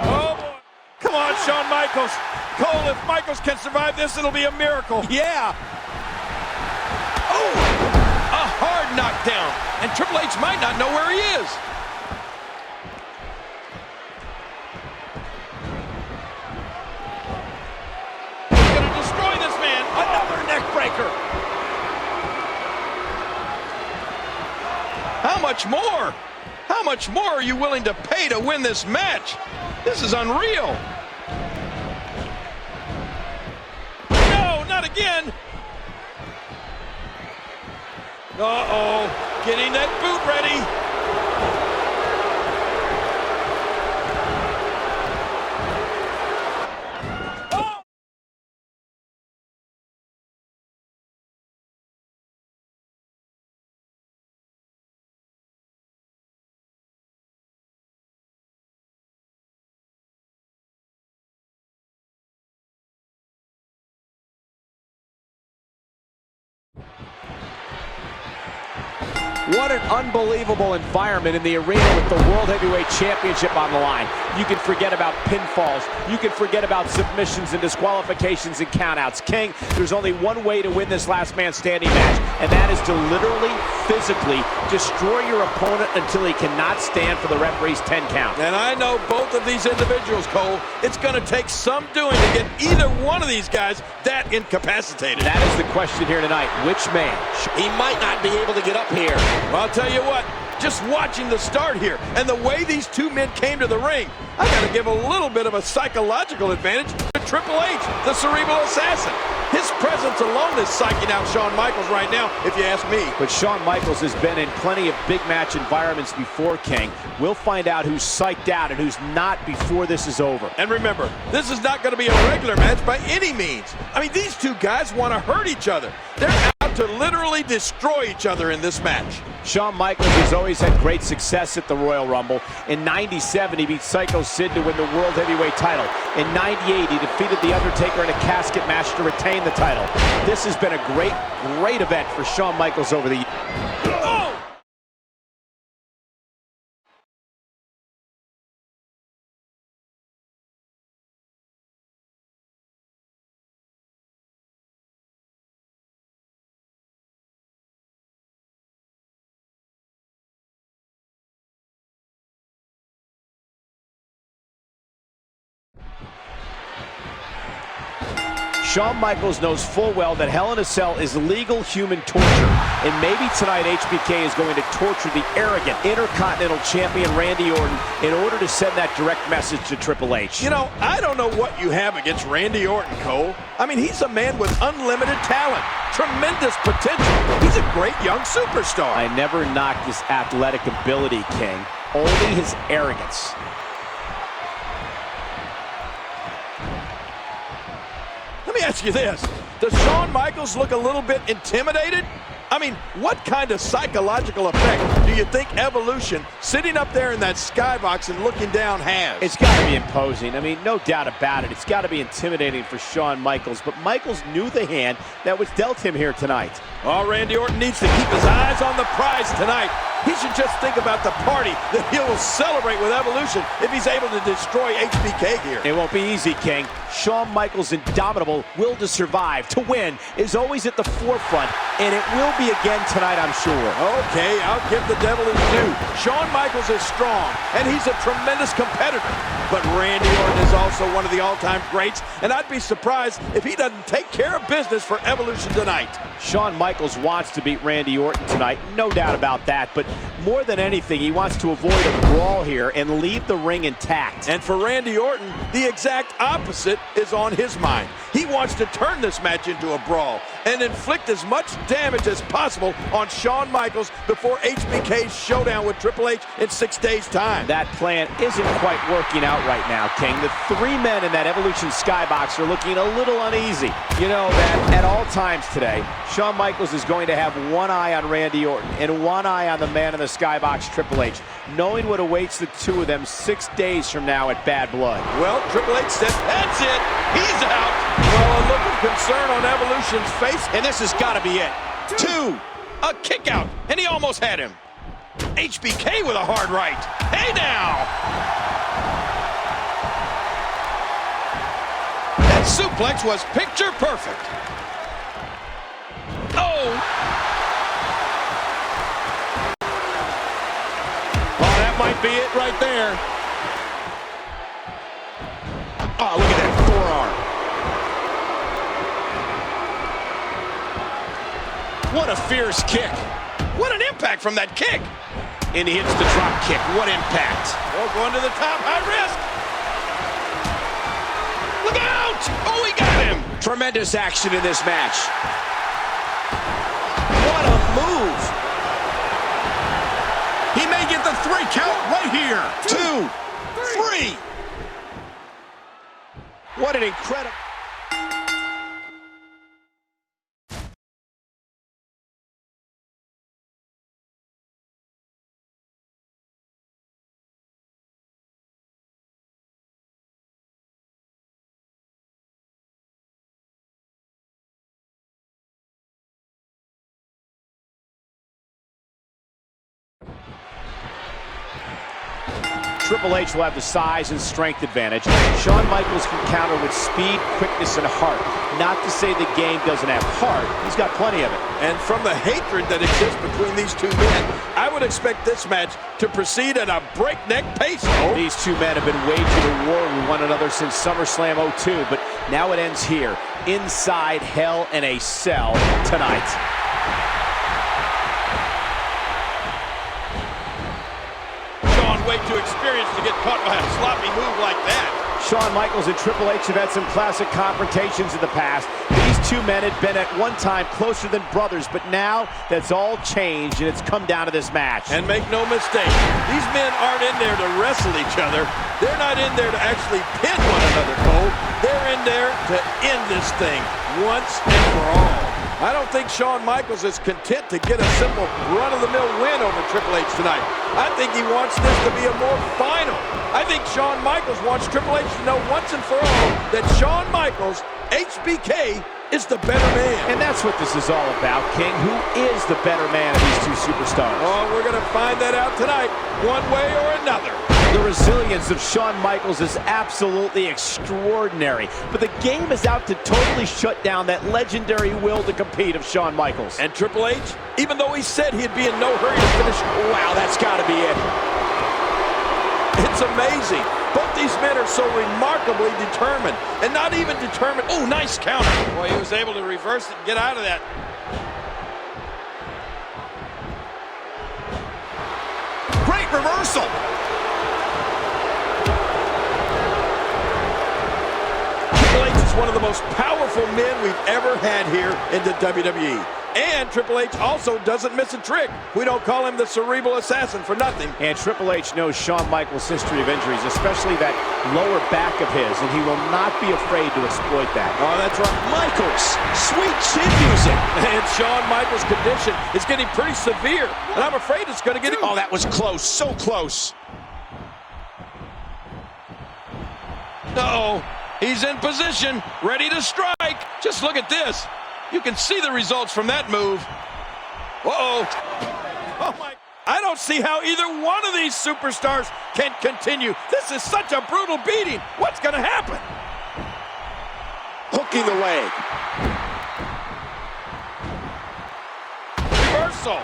Oh, boy. Come on, Shawn Michaels. Cole, if Michaels can survive this, it'll be a miracle. Yeah. Oh, a hard knockdown, and Triple H might not know where he is. He's gonna destroy this man. Another neck breaker. How much more? How much more are you willing to pay to win this match? This is unreal. No, not again. Uh-oh, getting that boot ready. Oh! What an unbelievable environment in the arena with the World Heavyweight Championship on the line. You can forget about pinfalls. You can forget about submissions and disqualifications and countouts. King, there's only one way to win this last man standing match, and that is to literally, physically destroy your opponent until he cannot stand for the referee's 10 count. And I know both of these individuals, Cole, it's going to take some doing to get either one of these guys that incapacitated. That is the question here tonight. Which man? He might not be able to get up here. Well, I'll tell you what, just watching the start here and the way these two men came to the ring, I got to give a little bit of a psychological advantage to Triple H, the cerebral assassin. His presence alone is psyching out Shawn Michaels right now, if you ask me. But Shawn Michaels has been in plenty of big match environments before, King. We'll find out who's psyched out and who's not before this is over. And remember, this is not going to be a regular match by any means. I mean, these two guys want to hurt each other. They're out to literally destroy each other in this match. Shawn Michaels has always had great success at the Royal Rumble. In '97, he beat Psycho Sid to win the World Heavyweight title. In '98, he defeated The Undertaker in a casket match to retain the title. This has been a great event for Shawn Michaels over the years. Shawn Michaels knows full well that Hell in a Cell is legal human torture. And maybe tonight HBK is going to torture the arrogant Intercontinental Champion Randy Orton in order to send that direct message to Triple H. You know, I don't know what you have against Randy Orton, Cole. I mean, he's a man with unlimited talent, tremendous potential. He's a great young superstar. I never knocked his athletic ability, King. Only his arrogance. Let me ask you this. Does Shawn Michaels look a little bit intimidated? I mean, what kind of psychological effect do you think Evolution, sitting up there in that skybox and looking down, has? It's got to be imposing. I mean, no doubt about it. It's got to be intimidating for Shawn Michaels. But Michaels knew the hand that was dealt him here tonight. Oh, Randy Orton needs to keep his eyes on the prize tonight. He should just think about the party that he will celebrate with Evolution if he's able to destroy HBK here. It won't be easy, King. Shawn Michaels' indomitable will to survive, to win, is always at the forefront, and it will be again tonight, I'm sure. Okay, I'll give the devil his due. Shawn Michaels is strong, and he's a tremendous competitor. But Randy Orton is also one of the all-time greats, and I'd be surprised if he doesn't take care of business for Evolution tonight. Shawn Michaels wants to beat Randy Orton tonight, no doubt about that, but more than anything, he wants to avoid a brawl here and leave the ring intact. And for Randy Orton, the exact opposite is on his mind. He wants to turn this match into a brawl and inflict as much damage as possible on Shawn Michaels before HBK's showdown with Triple H in 6 days' time. That plan isn't quite working out right now, King. The three men in that Evolution skybox are looking a little uneasy. You know that at all times today, Shawn Michaels is going to have one eye on Randy Orton and one eye on the man in the skybox, Triple H, knowing what awaits the two of them 6 days from now at Bad Blood. Well, Triple H said, that's it. He's out. Well, a look of concern on Evolution's face, And this has got to be it. 2. A kick out, and he almost had him. HBK with a hard right. Hey now! That suplex was picture perfect. Oh! Well, that might be it right there. Oh, look at that forearm. What a fierce kick. What an impact from that kick. And he hits the drop kick. What impact. oh, going to the top, high risk. Look out! Oh, he got him. Tremendous action in this match. What a move. He may get the 3 count right here. 2, 3. What an incredible... Triple H will have the size and strength advantage. Shawn Michaels can counter with speed, quickness, and heart. Not to say the game doesn't have heart. He's got plenty of it. And from the hatred that exists between these two men, I would expect this match to proceed at a breakneck pace. These two men have been waging a war with one another since SummerSlam 02, but now it ends here, inside Hell in a Cell tonight. Way too experienced to get caught by a sloppy move like that. Shawn Michaels and Triple H have had some classic confrontations in the past. These two men had been at one time closer than brothers, but now that's all changed, and it's come down to this match. And make no mistake, these men aren't in there to wrestle each other. They're not in there to actually pin one another, Cole. They're in there to end this thing once and for all. I don't think Shawn Michaels is content to get a simple run-of-the-mill win over Triple H tonight. I think he wants this to be a more final. I think Shawn Michaels wants Triple H to know once and for all that Shawn Michaels, HBK, is the better man. And that's what this is all about, King. Who is the better man of these two superstars? Oh, we're going to find that out tonight, one way or another. The resilience of Shawn Michaels is absolutely extraordinary, but the game is out to totally shut down that legendary will to compete of Shawn Michaels. And Triple H, even though he said he'd be in no hurry to finish, wow, that's got to be it. It's amazing. Both these men are so remarkably determined, and not even determined. Oh, nice counter. Boy, he was able to reverse it and get out of that. Great reversal. One of the most powerful men we've ever had here in the WWE. And Triple H also doesn't miss a trick. We don't call him the cerebral assassin for nothing. And Triple H knows Shawn Michaels' history of injuries, especially that lower back of his, and he will not be afraid to exploit that. Oh, that's right. Michaels, sweet chin music. And Shawn Michaels' condition is getting pretty severe, and I'm afraid it's going to get... Oh, that was close, so close. Uh-oh. He's in position, ready to strike. Just look at this. You can see the results from that move. Uh-oh. Oh, my. I don't see how either one of these superstars can continue. This is such a brutal beating. What's going to happen? Hooking the leg. Reversal.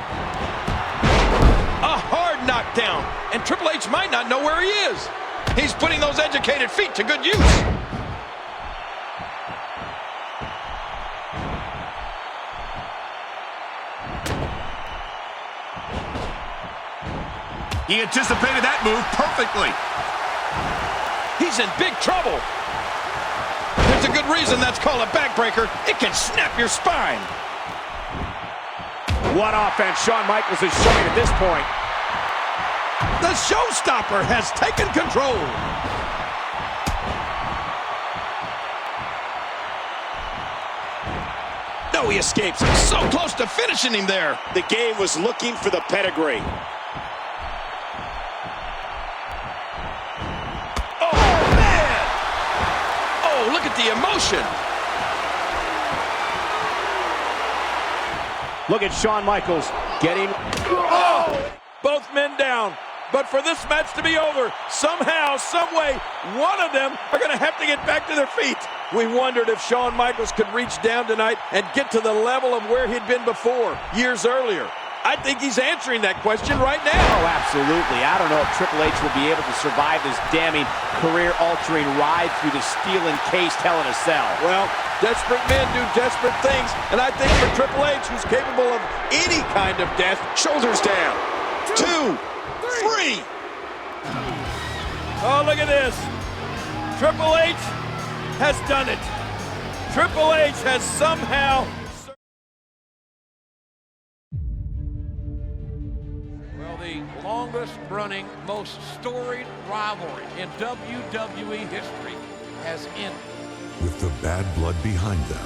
A hard knockdown. And Triple H might not know where he is. He's putting those educated feet to good use. He anticipated that move perfectly. He's in big trouble. There's a good reason that's called a backbreaker. It can snap your spine. What offense Shawn Michaels is showing at this point. The showstopper has taken control. No, he escapes. So close to finishing him there. The game was looking for the pedigree. Look at the emotion. Look at Shawn Michaels getting... Oh! Both men down. But for this match to be over, somehow, some way, one of them are going to have to get back to their feet. We wondered if Shawn Michaels could reach down tonight and get to the level of where he'd been before, years earlier. I think he's answering that question right now. Oh, absolutely. I don't know if Triple H will be able to survive this damning, career-altering ride through the steel-encased Hell in a Cell. Well, desperate men do desperate things, and I think for Triple H, who's capable of any kind of death, Shoulders down. 2, 3. Oh, look at this. Triple H has done it. Triple H has somehow... The longest-running, most storied rivalry in WWE history has ended. With the bad blood behind them,